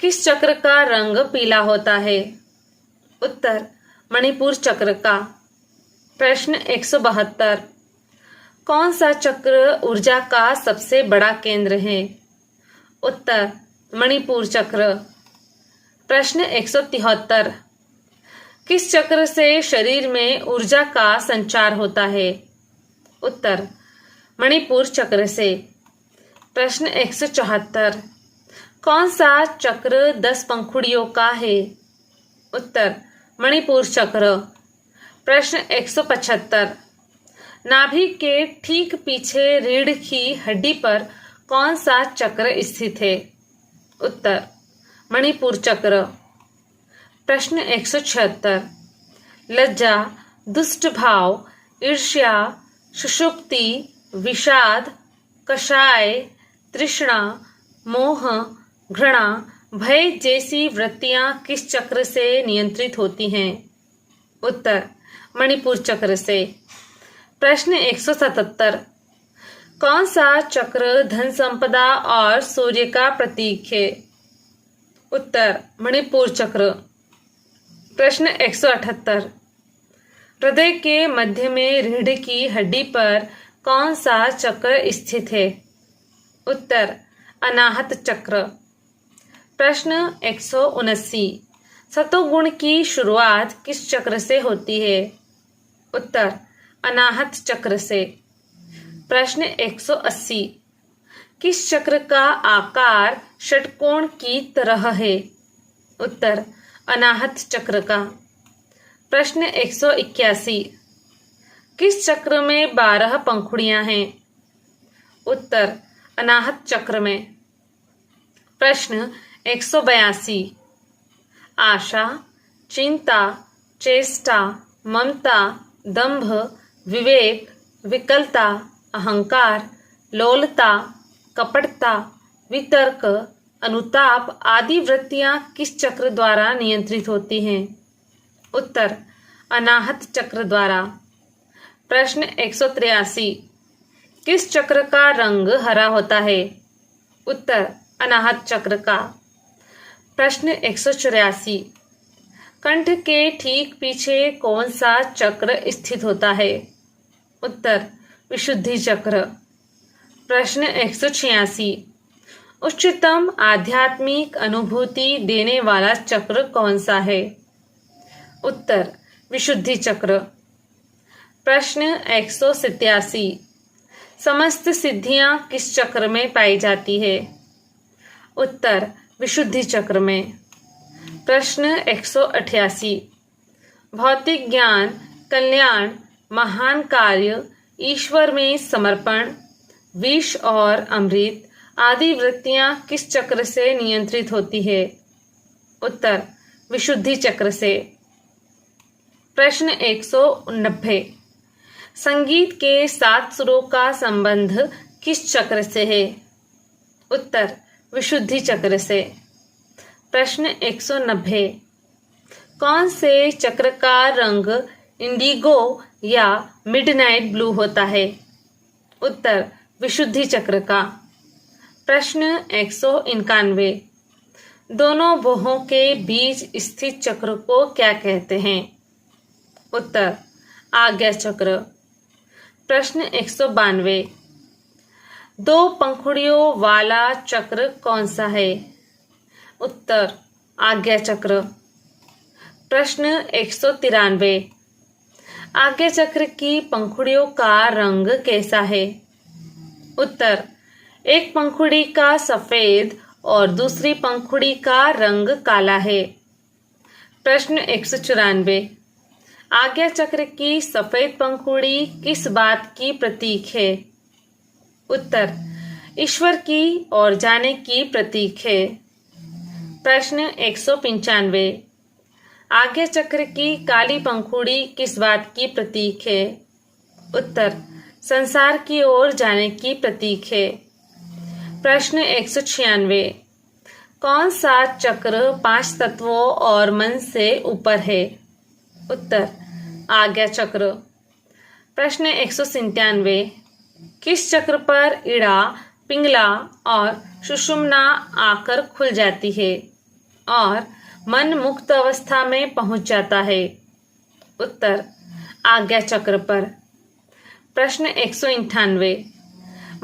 किस चक्र का रंग पीला होता है? उत्तर, मणिपुर चक्र का। प्रश्न 172, कौन सा चक्र ऊर्जा का सबसे बड़ा केंद्र है? उत्तर, मणिपुर चक्र। प्रश्न 173, किस चक्र से शरीर में ऊर्जा का संचार होता है? उत्तर, मणिपुर चक्र से। प्रश्न 174, कौन सा चक्र 10 पंखुड़ियों का है? उत्तर, मणिपुर चक्र। प्रश्न 175, नाभि के ठीक पीछे रीढ़ की हड्डी पर कौन सा चक्र स्थित है? उत्तर, मणिपुर चक्र। प्रश्न 176, लज्जा, दुष्ट भाव, ईर्ष्या, सुषुप्ति, विषाद, कषाय, तृष्णा, मोह, घृणा, भय जैसी वृत्तियां किस चक्र से नियंत्रित होती हैं? उत्तर, मणिपुर चक्र से। प्रश्न 177, कौन सा चक्र धन संपदा और सूर्य का प्रतीक है? उत्तर, मणिपुर चक्र। प्रश्न 178, हृदय के मध्य में रीढ़ की हड्डी पर कौन सा चक्र स्थित है? उत्तर, अनाहत चक्र। प्रश्न 179, सतोगुण की शुरुआत किस चक्र से होती है? उत्तर, अनाहत चक्र से। प्रश्न 180, किस चक्र का आकार षटकोण की तरह है? उत्तर, अनाहत चक्र का। प्रश्न 181, किस चक्र में 12 पंखुड़ियां हैं? उत्तर, अनाहत चक्र में। प्रश्न 182, आशा, चिंता, चेष्टा, ममता, दंभ, विवेक, विकलता, अहंकार, लोलता, कपटता, वितर्क, अनुताप आदि वृत्तियां किस चक्र द्वारा नियंत्रित होती हैं? उत्तर, अनाहत चक्र द्वारा। प्रश्न 183, किस चक्र का रंग हरा होता है? उत्तर, अनाहत चक्र का। प्रश्न 184, कंठ के ठीक पीछे कौन सा चक्र स्थित होता है? उत्तर, विशुद्धि चक्र। प्रश्न 186, उच्चतम आध्यात्मिक अनुभूति देने वाला चक्र कौन सा है? उत्तर, विशुद्धि चक्र। प्रश्न 187, समस्त सिद्धियां किस चक्र में पाई जाती है? उत्तर, विशुद्धि चक्र में। प्रश्न 188, भौतिक ज्ञान, कल्याण, महान कार्य, ईश्वर में समर्पण, विष और अमृत आदि वृत्तियां किस चक्र से नियंत्रित होती है? उत्तर, विशुद्धि चक्र से। प्रश्न 190, संगीत के 7 सुरों का संबंध किस चक्र से है? उत्तर, विशुद्धि चक्र से। प्रश्न 190, कौन से चक्र का रंग इंडिगो या मिडनाइट ब्लू होता है? उत्तर, विशुद्धि चक्र का। प्रश्न 191, दोनों भुवों के बीच स्थित चक्र को क्या कहते हैं? उत्तर, आज्ञा चक्र। प्रश्न 192, 2 पंखुड़ियों वाला चक्र कौन सा है? उत्तर, आज्ञा चक्र। प्रश्न 193, आज्ञा चक्र की पंखुड़ियों का रंग कैसा है? उत्तर, एक पंखुड़ी का सफेद और दूसरी पंखुड़ी का रंग काला है। प्रश्न 194, आज्ञा चक्र की सफेद पंखुड़ी किस बात की प्रतीक है? उत्तर, ईश्वर की ओर जाने की प्रतीक है। प्रश्न 195, आज्ञा चक्र की काली पंखुड़ी किस बात की प्रतीक है? उत्तर, संसार की ओर जाने की प्रतीक है। प्रश्न 196, कौन सा चक्र 5 तत्वों और मन से ऊपर है? उत्तर, आज्ञा चक्र। प्रश्न 197, किस चक्र पर इड़ा, पिंगला और सुषुम्ना आकर खुल जाती है और मन मुक्त अवस्था में पहुंच जाता है? उत्तर, आज्ञा चक्र पर। प्रश्न 198,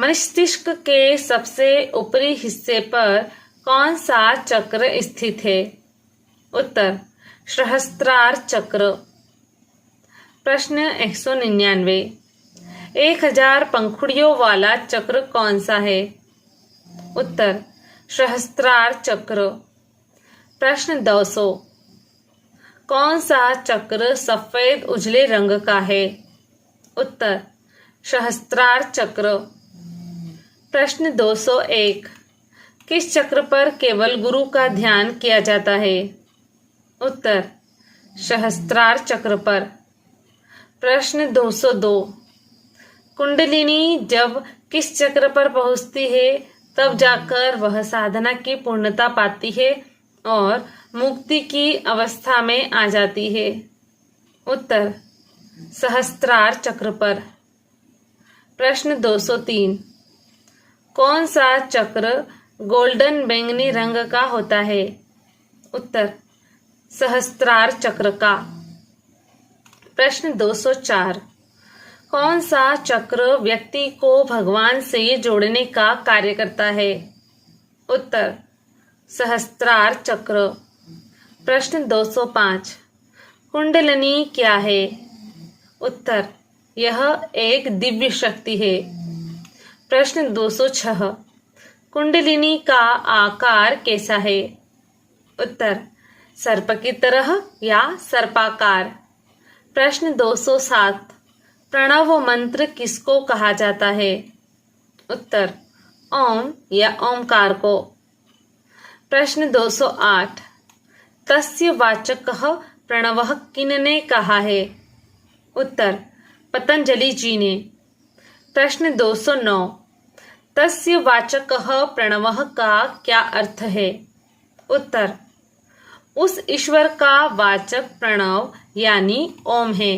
मस्तिष्क के सबसे ऊपरी हिस्से पर कौन सा चक्र स्थित है? उत्तर, सहस्त्रार चक्र। प्रश्न 199, 1000 पंखुड़ियों वाला चक्र कौन सा है? उत्तर, सहस्त्रार चक्र। प्रश्न 200, कौन सा चक्र सफेद उजले रंग का है? उत्तर, सहस्त्रार चक्र। प्रश्न 201, किस चक्र पर केवल गुरु का ध्यान किया जाता है? उत्तर, सहस्त्रार चक्र पर। प्रश्न 202, कुंडलिनी जब किस चक्र पर पहुंचती है तब जाकर वह साधना की पूर्णता पाती है और मुक्ति की अवस्था में आ जाती है? उत्तर, सहस्त्रार चक्र पर। प्रश्न 203, कौन सा चक्र गोल्डन बैंगनी रंग का होता है? उत्तर, सहस्त्रार चक्र का। प्रश्न 204, कौन सा चक्र व्यक्ति को भगवान से जोड़ने का कार्य करता है? उत्तर, सहस्त्रार चक्र। प्रश्न 205, कुंडलिनी क्या है? उत्तर, यह एक दिव्य शक्ति है। प्रश्न 206, कुंडलिनी का आकार कैसा है? उत्तर, सर्प की तरह या सर्पाकार। प्रश्न 207, प्रणव मंत्र किसको कहा जाता है? उत्तर, ओम या ओमकार को। प्रश्न 208, तस्य वाचकः प्रणवः किन्ने कहा है? उत्तर, पतंजलि जी ने। प्रश्न 209, तस्य वाचकः प्रणवः का क्या अर्थ है? उत्तर, उस ईश्वर का वाचक प्रणव यानी ओम है।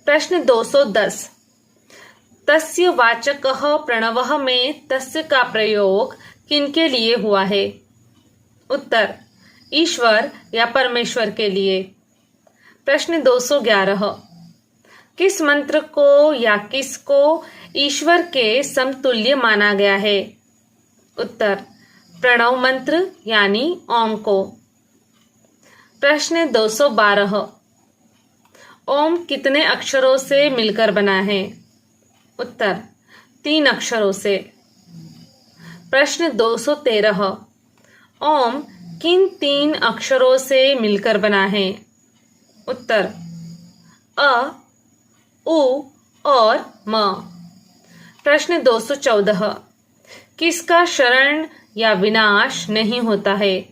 प्रश्न 210, तस्य वाचकः प्रणवः में तस्य का प्रयोग किनके लिए हुआ है? उत्तर, ईश्वर या परमेश्वर के लिए। प्रश्न 211, किस मंत्र को या किसको ईश्वर के समतुल्य माना गया है? उत्तर, प्रणव मंत्र यानी ओम को। प्रश्न 212, ओम कितने अक्षरों से मिलकर बना है? उत्तर, 3 अक्षरों से। प्रश्न 213, ओम किन 3 अक्षरों से मिलकर बना है? उत्तर, अ, उ और म। प्रश्न 214, किसका शरण या विनाश नहीं होता है?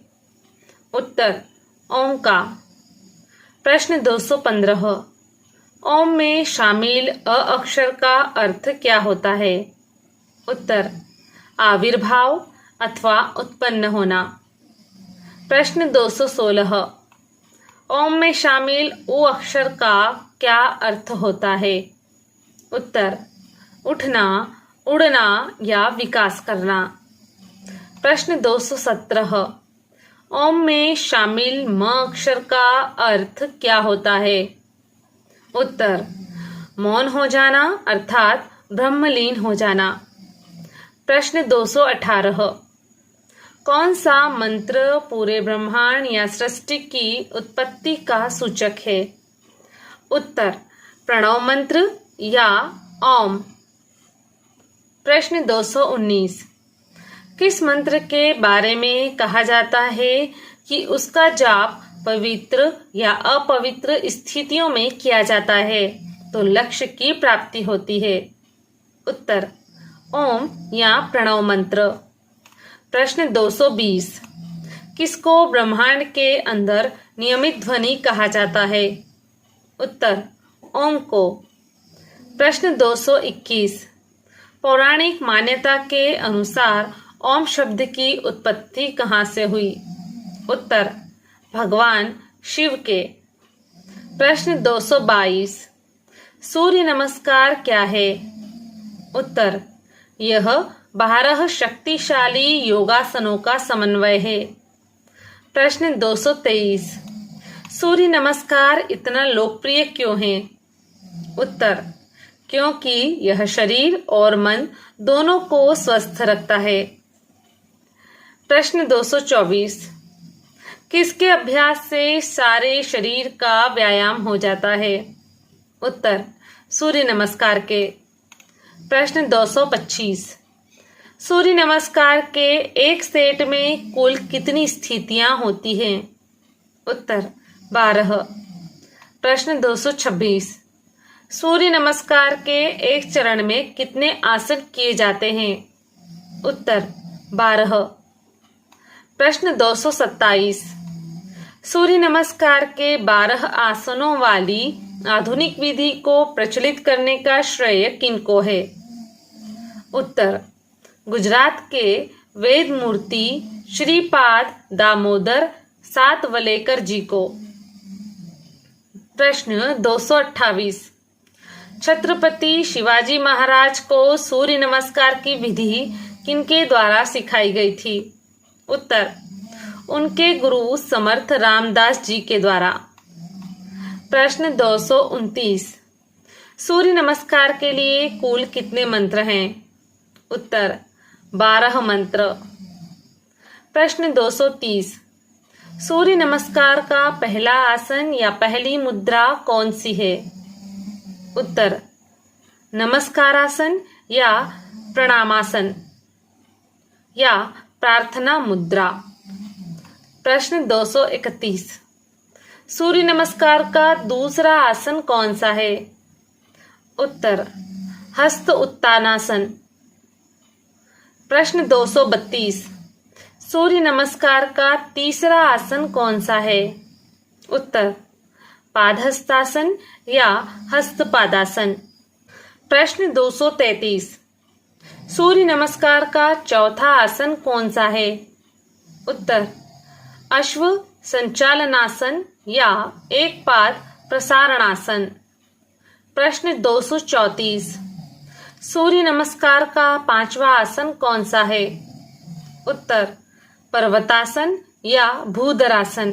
उत्तर, ओम का। प्रश्न 215, ओम में शामिल अ अक्षर का अर्थ क्या होता है? उत्तर, आविर्भाव अथवा उत्पन्न होना। प्रश्न 216, ओम में शामिल उ अक्षर का क्या अर्थ होता है? उत्तर, उठना, उड़ना या विकास करना। प्रश्न 217, ओम में शामिल म अक्षर का अर्थ क्या होता है? उत्तर, मौन हो जाना अर्थात ब्रह्मलीन हो जाना। प्रश्न 218, कौन सा मंत्र पूरे ब्रह्मांड या सृष्टि की उत्पत्ति का सूचक है? उत्तर, प्रणव मंत्र या ओम। प्रश्न 219, किस मंत्र के बारे में कहा जाता है कि उसका जाप पवित्र या अपवित्र स्थितियों में किया जाता है तो लक्ष्य की प्राप्ति होती है? उत्तर, ओम या प्रणव मंत्र। प्रश्न 220, किसको ब्रह्मांड के अंदर नियमित ध्वनि कहा जाता है? उत्तर ओम को। प्रश्न 221। पौराणिक मान्यता के अनुसार ओम शब्द की उत्पत्ति कहाँ से हुई? उत्तर भगवान शिव के। प्रश्न 222। सूर्य नमस्कार क्या है? उत्तर यह 12 शक्तिशाली योगासनों का समन्वय है। प्रश्न 223। सूर्य नमस्कार इतना लोकप्रिय क्यों है? उत्तर क्योंकि यह शरीर और मन दोनों को स्वस्थ रखता है। प्रश्न 224। किसके अभ्यास से सारे शरीर का व्यायाम हो जाता है? उत्तर सूर्य नमस्कार के। प्रश्न 225। सूर्य नमस्कार के एक सेट में कुल कितनी स्थितियां होती हैं? उत्तर 12। प्रश्न 226। सूर्य नमस्कार के एक चरण में कितने आसन किए जाते हैं? उत्तर 12। प्रश्न 227। सूर्य नमस्कार के 12 आसनों वाली आधुनिक विधि को प्रचलित करने का श्रेय किनको है? उत्तर गुजरात के वेद मूर्ति श्रीपाद दामोदर सातवलेकर जी को। प्रश्न 228। छत्रपति शिवाजी महाराज को सूर्य नमस्कार की विधि किनके द्वारा सिखाई गई थी? उत्तर उनके गुरु समर्थ रामदास जी के द्वारा। प्रश्न 229। सूर्य नमस्कार के लिए कुल कितने मंत्र हैं? उत्तर 12 मंत्र। प्रश्न 230। सूर्य नमस्कार का पहला आसन या पहली मुद्रा कौन सी है? उत्तर नमस्कारासन या प्रणामासन या प्रार्थना मुद्रा। प्रश्न 231। सूर्य नमस्कार का दूसरा आसन कौन सा है? उत्तर हस्त उत्तानासन। प्रश्न 232। सूर्य नमस्कार का तीसरा आसन कौन सा है? उत्तर पादहस्तासन या हस्तपादासन। प्रश्न 233। सूर्य नमस्कार का चौथा आसन कौन सा है? उत्तर अश्व संचालनासन या एक पाद प्रसारणासन। प्रश्न 234। सूर्य नमस्कार का पांचवा आसन कौन सा है? उत्तर पर्वतासन या भूधरासन।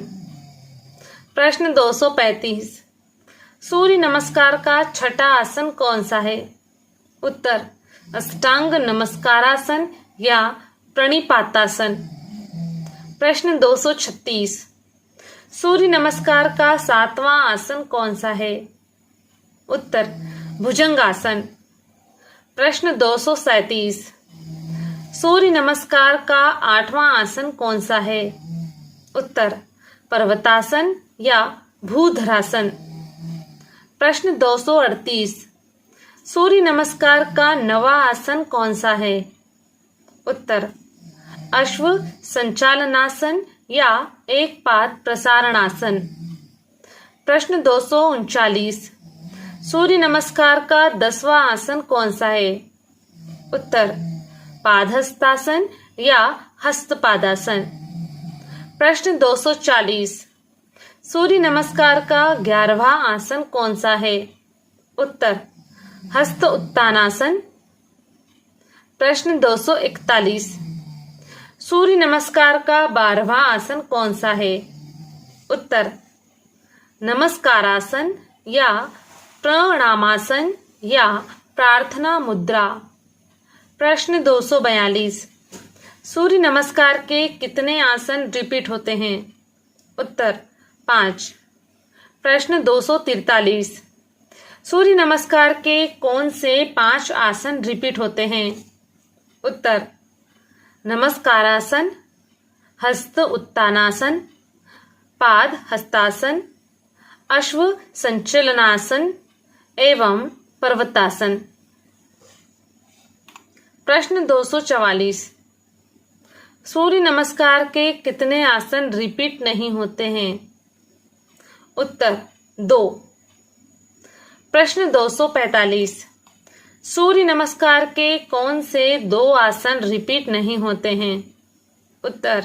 प्रश्न 235। सूर्य नमस्कार का छठा आसन कौन सा है? उत्तर अष्टांग नमस्कारासन या प्रणिपातासन। प्रश्न 236। सूर्य नमस्कार का सातवां आसन कौन सा है? उत्तर भुजंगासन। प्रश्न 237। सूर्य नमस्कार का आठवां आसन कौन सा है? उत्तर पर्वतासन या भूधरासन। प्रश्न 238। सूर्य नमस्कार का नवा आसन कौन सा है? उत्तर अश्व संचालनासन या एक पाद प्रसारणासन। प्रश्न 239। सूर्य नमस्कार का 10वां आसन कौन सा है? उत्तर पादहस्तासन या हस्तपादासन। प्रश्न 240। सूर्य नमस्कार का 11वां आसन कौन सा है? उत्तर हस्त उत्तानासन। प्रश्न 241। सूर्य नमस्कार का 12वां आसन कौन सा है? उत्तर नमस्कारासन या प्रणामासन या प्रार्थना मुद्रा। प्रश्न 242। सूर्य नमस्कार के कितने आसन रिपीट होते हैं? उत्तर 5। प्रश्न 243। सूर्य नमस्कार के कौन से 5 आसन रिपीट होते हैं? उत्तर नमस्कारासन, हस्त उत्तानासन, पाद हस्तासन, अश्व संचलनासन एवं पर्वतासन। प्रश्न 244। सूर्य नमस्कार के कितने आसन रिपीट नहीं होते हैं? उत्तर 2। प्रश्न 245। सूर्य नमस्कार के कौन से 2 आसन रिपीट नहीं होते हैं? उत्तर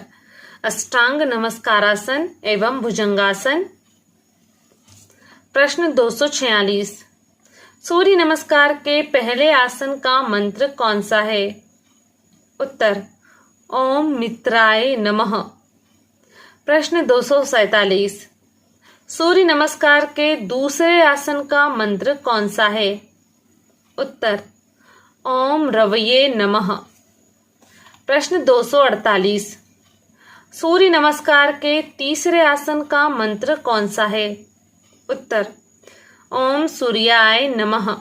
अष्टांग नमस्कारासन एवं भुजंगासन। प्रश्न 246। सूर्य नमस्कार के पहले आसन का मंत्र कौन सा है? उत्तर ओम मित्राय नमः। प्रश्न 247। सूर्य नमस्कार के दूसरे आसन का मंत्र कौन सा है? उत्तर ओम रवये नमः। प्रश्न 248। सूर्य नमस्कार के तीसरे आसन का मंत्र कौन सा है? उत्तर ओम सूर्याय नमः।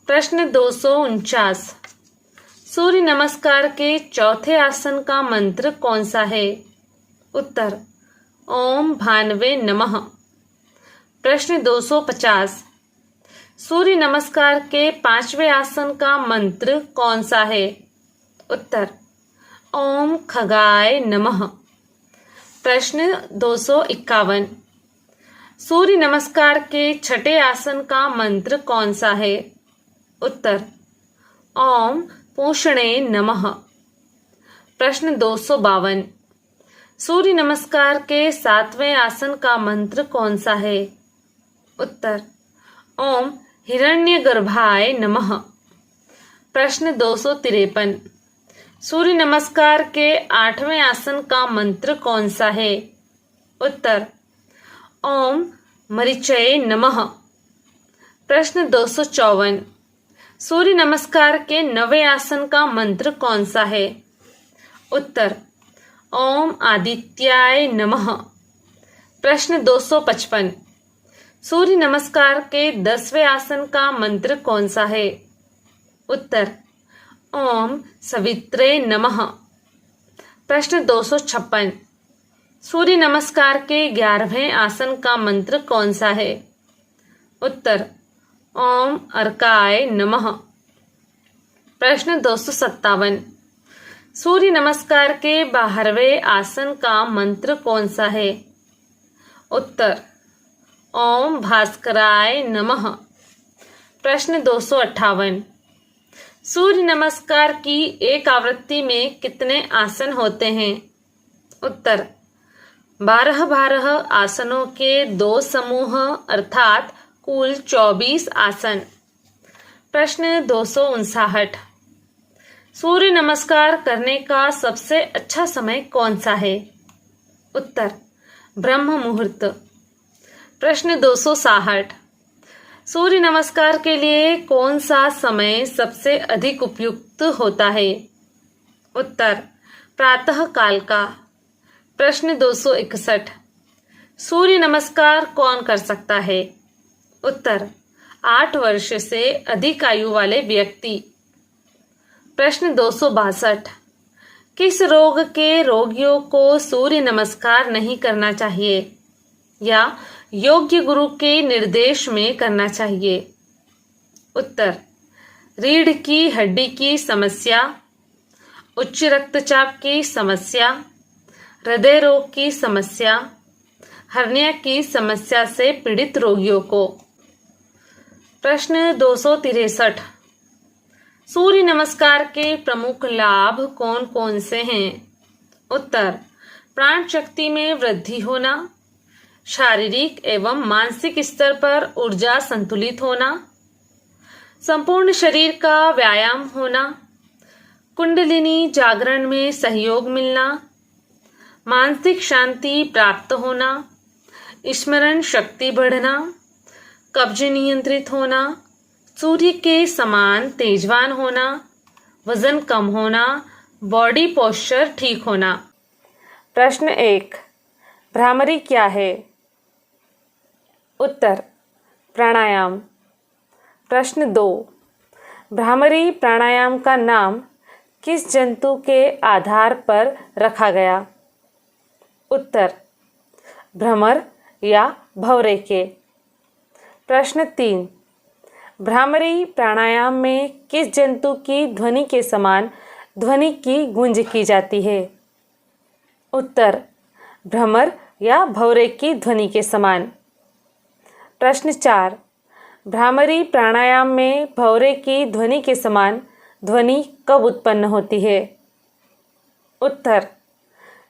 प्रश्न 249। सूर्य नमस्कार के चौथे आसन का मंत्र कौन सा है? उत्तर ओम भानवे नमः। प्रश्न 250। सूर्य नमस्कार के 5वें आसन का मंत्र कौन सा है? उत्तर ओम खगाय नमः। प्रश्न 251। सूर्य नमस्कार के छठे आसन का मंत्र कौन सा है? उत्तर ओम पूषणे नमः। प्रश्न 252। सूर्य नमस्कार के 7वें आसन का मंत्र कौन सा है? उत्तर ओम हिरण्यगर्भाय नमः। प्रश्न 253। सूर्य नमस्कार के 8वें आसन का मंत्र कौन सा है? उत्तर ओम मरीचये नमः। प्रश्न 254। सूर्य नमस्कार के 9वें आसन का मंत्र कौन सा है? उत्तर ओम आदित्याय नमः। प्रश्न 255। सूर्य नमस्कार के 10वें आसन का मंत्र कौन सा है? उत्तर ओम सवित्रे नमः। प्रश्न 256। सूर्य नमस्कार के 11वें आसन का मंत्र कौन सा है? उत्तर ओम अर्काय नमः। प्रश्न 257। सूर्य नमस्कार के 12वें आसन का मंत्र कौन सा है? उत्तर ओम भास्कराय नमः। प्रश्न 258। सूर्य नमस्कार की एक आवृत्ति में कितने आसन होते हैं? उत्तर 12 आसनों के 2 समूह अर्थात कुल 24 आसन। प्रश्न 259। सूर्य नमस्कार करने का सबसे अच्छा समय कौन सा है? उत्तर ब्रह्म मुहूर्त। प्रश्न 260। सूर्य नमस्कार के लिए कौन सा समय सबसे अधिक उपयुक्त होता है? उत्तर प्रातः काल का। प्रश्न 261। सूर्य नमस्कार कौन कर सकता है? उत्तर 8 वर्ष से अधिक आयु वाले व्यक्ति। प्रश्न 262। किस रोग के रोगियों को सूर्य नमस्कार नहीं करना चाहिए या योग्य गुरु के निर्देश में करना चाहिए? उत्तर रीढ़ की हड्डी की समस्या, उच्च रक्तचाप की समस्या, हृदय रोग की समस्या, हर्निया की समस्या से पीड़ित रोगियों को। प्रश्न 263। सूर्य नमस्कार के प्रमुख लाभ कौन कौन से हैं? उत्तर प्राण शक्ति में वृद्धि होना, शारीरिक एवं मानसिक स्तर पर ऊर्जा संतुलित होना, संपूर्ण शरीर का व्यायाम होना, कुंडलिनी जागरण में सहयोग मिलना, मानसिक शांति प्राप्त होना, स्मरण शक्ति बढ़ना, कब्ज नियंत्रित होना, सूर्य के समान तेजवान होना, वजन कम होना, बॉडी पोस्चर ठीक होना। प्रश्न 1। भ्रामरी क्या है? उत्तर प्राणायाम। प्रश्न 2। भ्रामरी प्राणायाम का नाम किस जंतु के आधार पर रखा गया? उत्तर भ्रमर या भंवरे के। प्रश्न 3। भ्रामरी प्राणायाम में किस जंतु की ध्वनि के समान ध्वनि की गूंज की जाती है? उत्तर, भ्रमर या भौरे की ध्वनि के समान। प्रश्न 4, भ्रामरी प्राणायाम में भौरे की ध्वनि के समान ध्वनि कब उत्पन्न होती है? उत्तर,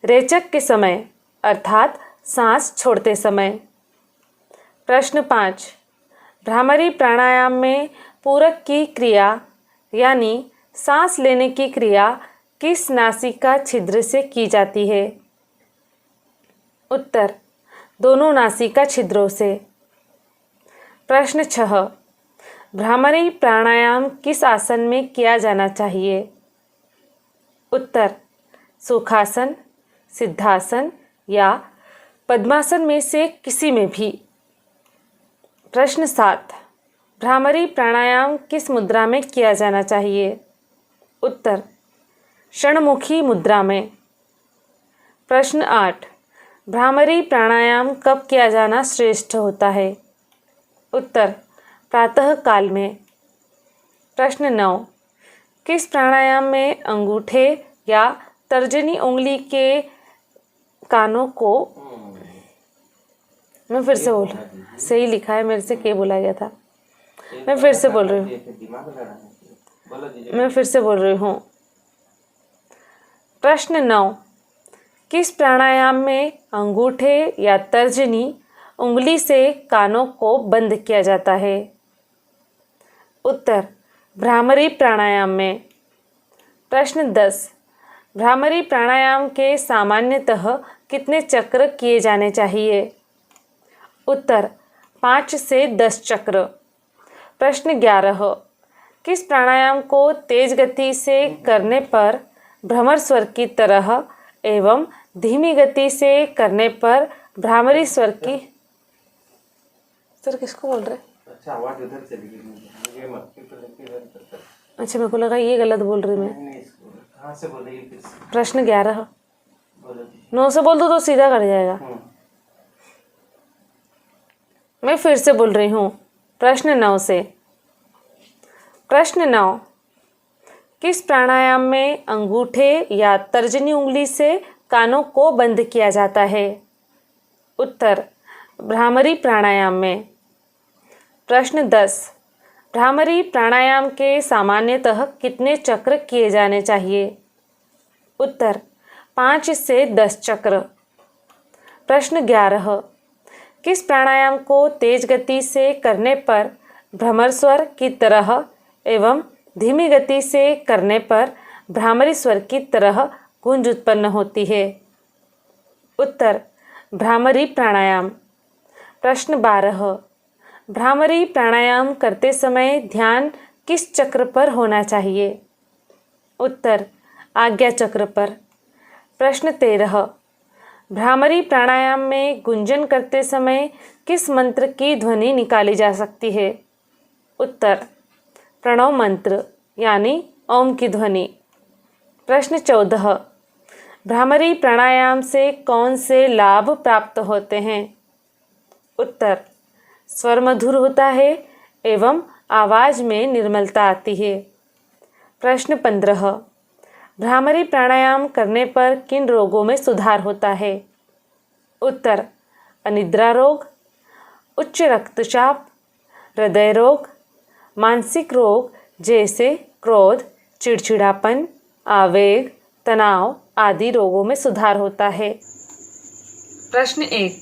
रेचक के समय अर्थात सांस छोड़ते समय। प्रश्न 5, भ्रामरी प्राणायाम में पूरक की क्रिया यानी सांस लेने की क्रिया किस नासिका छिद्र से की जाती है? उत्तर, दोनों नासिका छिद्रों से। प्रश्न 6, भ्रामरी प्राणायाम किस आसन में किया जाना चाहिए? उत्तर, सुखासन, सिद्धासन या पद्मासन में से किसी में भी। प्रश्न 7, भ्रामरी प्राणायाम किस मुद्रा में किया जाना चाहिए? उत्तर, षणमुखी मुद्रा में। प्रश्न 8, भ्रामरी प्राणायाम कब किया जाना श्रेष्ठ होता है? उत्तर, प्रातः काल में। प्रश्न 9, किस प्राणायाम में अंगूठे या तर्जनी उंगली के कानों को, मैं फिर से बोल रही हूँ, सही लिखा है, मेरे से क्या बोला गया था, मैं फिर से बोल रही हूँ। प्रश्न 9, किस प्राणायाम में अंगूठे या तर्जनी उंगली से कानों को बंद किया जाता है? उत्तर, भ्रामरी प्राणायाम में। प्रश्न 10, भ्रामरी प्राणायाम के सामान्यतः कितने चक्र किए जाने चाहिए? उत्तर, 5 से 10 चक्र। प्रश्न 11, किस प्राणायाम को तेज गति से करने पर भ्रमर स्वर की तरह एवं धीमी गति से करने पर भ्रामरी स्वर की, सर किसको बोल रहे? अच्छा, आवाज उधर चली गई, अच्छा मेरे को लगा ये गलत बोल रही मैं। कहाँ से बोल रही है? प्रश्न 11 9 से बोल दो तो सीधा कर जाएगा। मैं फिर से बोल रही हूँ, प्रश्न 9 से। प्रश्न 9, किस प्राणायाम में अंगूठे या तर्जनी उंगली से कानों को बंद किया जाता है? उत्तर, भ्रामरी प्राणायाम में। प्रश्न 10, भ्रामरी प्राणायाम के सामान्यतः कितने चक्र किए जाने चाहिए? उत्तर, 5 से 10 चक्र। प्रश्न 11, किस प्राणायाम को तेज गति से करने पर भ्रमर स्वर की तरह एवं धीमी गति से करने पर भ्रामरी स्वर की तरह गूंज उत्पन्न होती है? उत्तर, भ्रामरी प्राणायाम। प्रश्न 12, भ्रामरी प्राणायाम करते समय ध्यान किस चक्र पर होना चाहिए? उत्तर, आज्ञा चक्र पर। प्रश्न 13, भ्रामरी प्राणायाम में गुंजन करते समय किस मंत्र की ध्वनि निकाली जा सकती है? उत्तर, प्रणव मंत्र यानी ओम की ध्वनि। प्रश्न 14, भ्रामरी प्राणायाम से कौन से लाभ प्राप्त होते हैं? उत्तर, स्वर मधुर होता है एवं आवाज में निर्मलता आती है। प्रश्न 15, भ्रामरी प्राणायाम करने पर किन रोगों में सुधार होता है? उत्तर, अनिद्रा रोग, उच्च रक्तचाप, हृदय रोग, मानसिक रोग जैसे क्रोध, चिड़चिड़ापन, आवेग, तनाव आदि रोगों में सुधार होता है। प्रश्न 1,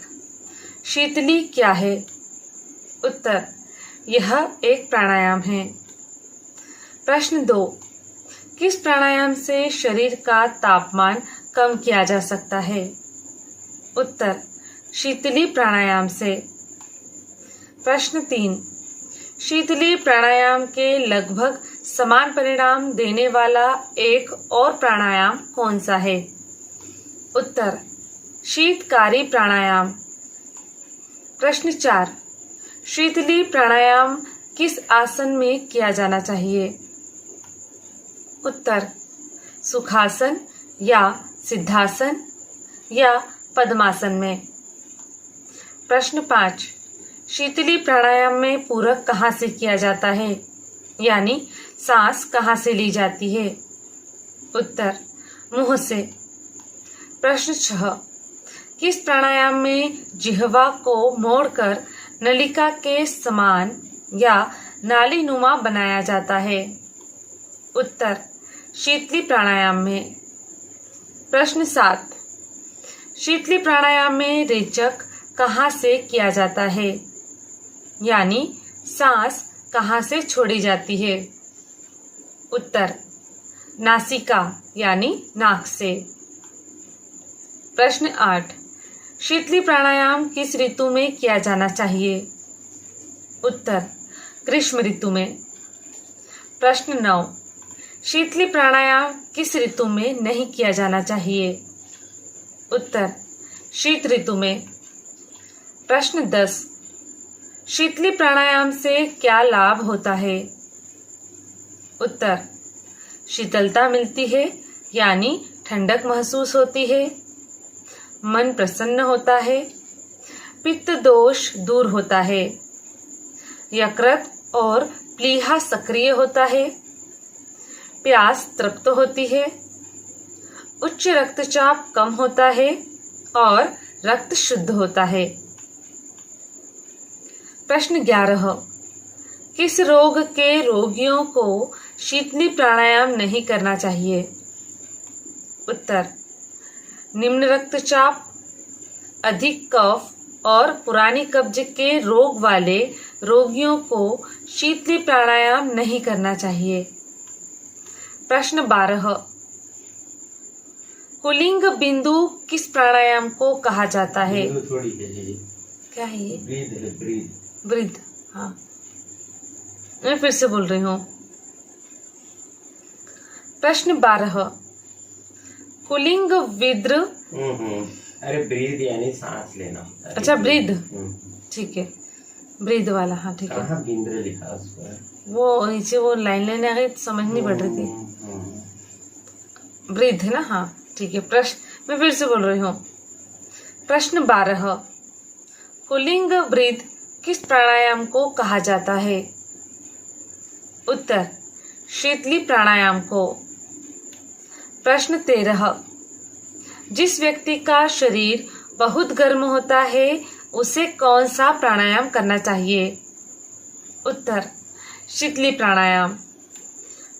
शीतली क्या है? उत्तर, यह एक प्राणायाम है। प्रश्न 2, किस प्राणायाम से शरीर का तापमान कम किया जा सकता है? उत्तर, शीतली प्राणायाम से। प्रश्न 3, शीतली प्राणायाम के लगभग समान परिणाम देने वाला एक और प्राणायाम कौन सा है? उत्तर, शीतकारी प्राणायाम। प्रश्न 4, शीतली प्राणायाम किस आसन में किया जाना चाहिए? उत्तर, सुखासन या सिद्धासन या पद्मासन में। प्रश्न 5, शीतली प्राणायाम में पूरक कहाँ से किया जाता है, यानी सांस कहाँ से ली जाती है? उत्तर मुंह से। प्रश्न 6, किस प्राणायाम में जिह्वा को मोड़कर नलिका के समान या नालीनुमा बनाया जाता है? उत्तर शीतली प्राणायाम में। प्रश्न 7, शीतली प्राणायाम में रेचक कहाँ से किया जाता है, यानी सांस कहाँ से छोड़ी जाती है? उत्तर नासिका यानी नाक से। प्रश्न 8, शीतली प्राणायाम किस ऋतु में किया जाना चाहिए? उत्तर ग्रीष्म ऋतु में। प्रश्न 9, शीतली प्राणायाम किस ऋतु में नहीं किया जाना चाहिए? उत्तर शीत ऋतु में। प्रश्न 10, शीतली प्राणायाम से क्या लाभ होता है? उत्तर शीतलता मिलती है, यानी ठंडक महसूस होती है, मन प्रसन्न होता है, पित्त दोष दूर होता है, यकृत और प्लीहा सक्रिय होता है, प्यास तृप्त होती है, उच्च रक्तचाप कम होता है और रक्त शुद्ध होता है। प्रश्न 11, किस रोग के रोगियों को शीतली प्राणायाम नहीं करना चाहिए? उत्तर निम्न रक्तचाप, अधिक कफ और पुरानी कब्ज के रोग वाले रोगियों को शीतली प्राणायाम नहीं करना चाहिए। प्रश्न 12, कुलिंग बिंदु किस प्राणायाम को कहा जाता है? क्या है ये? ब्रीद। हाँ, मैं फिर से बोल रही हूँ। प्रश्न 12, कुलिंग विद्र। अरे ब्रीद यानी सांस लेना। अच्छा ब्रीद, ठीक है, ब्रीद वाला। हाँ ठीक है। कहाँ बिंद्र लिखा उस पर? वो नीचे वो लाइन लेने आ गई, समझ नहीं पड़ रही थी। ब्रीद है ना? हाँ ठीक है। प्रश्न मैं फिर से बोल रही हूँ। प्रश्न 12, कुलिंग ब्रीद किस प्राणायाम को कहा जाता है? उत्तर शीतली प्राणायाम को। प्रश्न 13, जिस व्यक्ति का शरीर बहुत गर्म होता है उसे कौन सा प्राणायाम करना चाहिए? उत्तर शीतली प्राणायाम।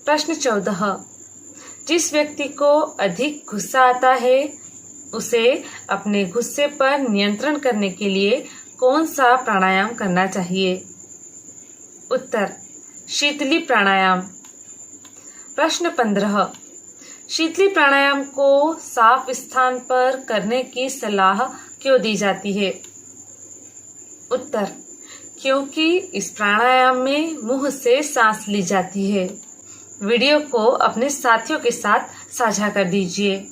प्रश्न 14, जिस व्यक्ति को अधिक गुस्सा आता है उसे अपने गुस्से पर नियंत्रण करने के लिए कौन सा प्राणायाम करना चाहिए? उत्तर शीतली प्राणायाम। प्रश्न 15, शीतली प्राणायाम को साफ स्थान पर करने की सलाह क्यों दी जाती है? उत्तर क्योंकि इस प्राणायाम में मुंह से सांस ली जाती है। वीडियो को अपने साथियों के साथ साझा कर दीजिए।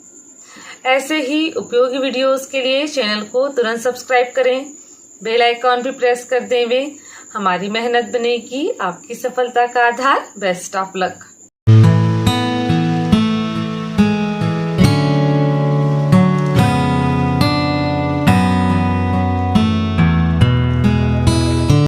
ऐसे ही उपयोगी वीडियोस के लिए चैनल को तुरंत सब्सक्राइब करें, बेल आइकॉन भी प्रेस कर दें। हमारी मेहनत बनेगी आपकी सफलता का आधार। Best of luck.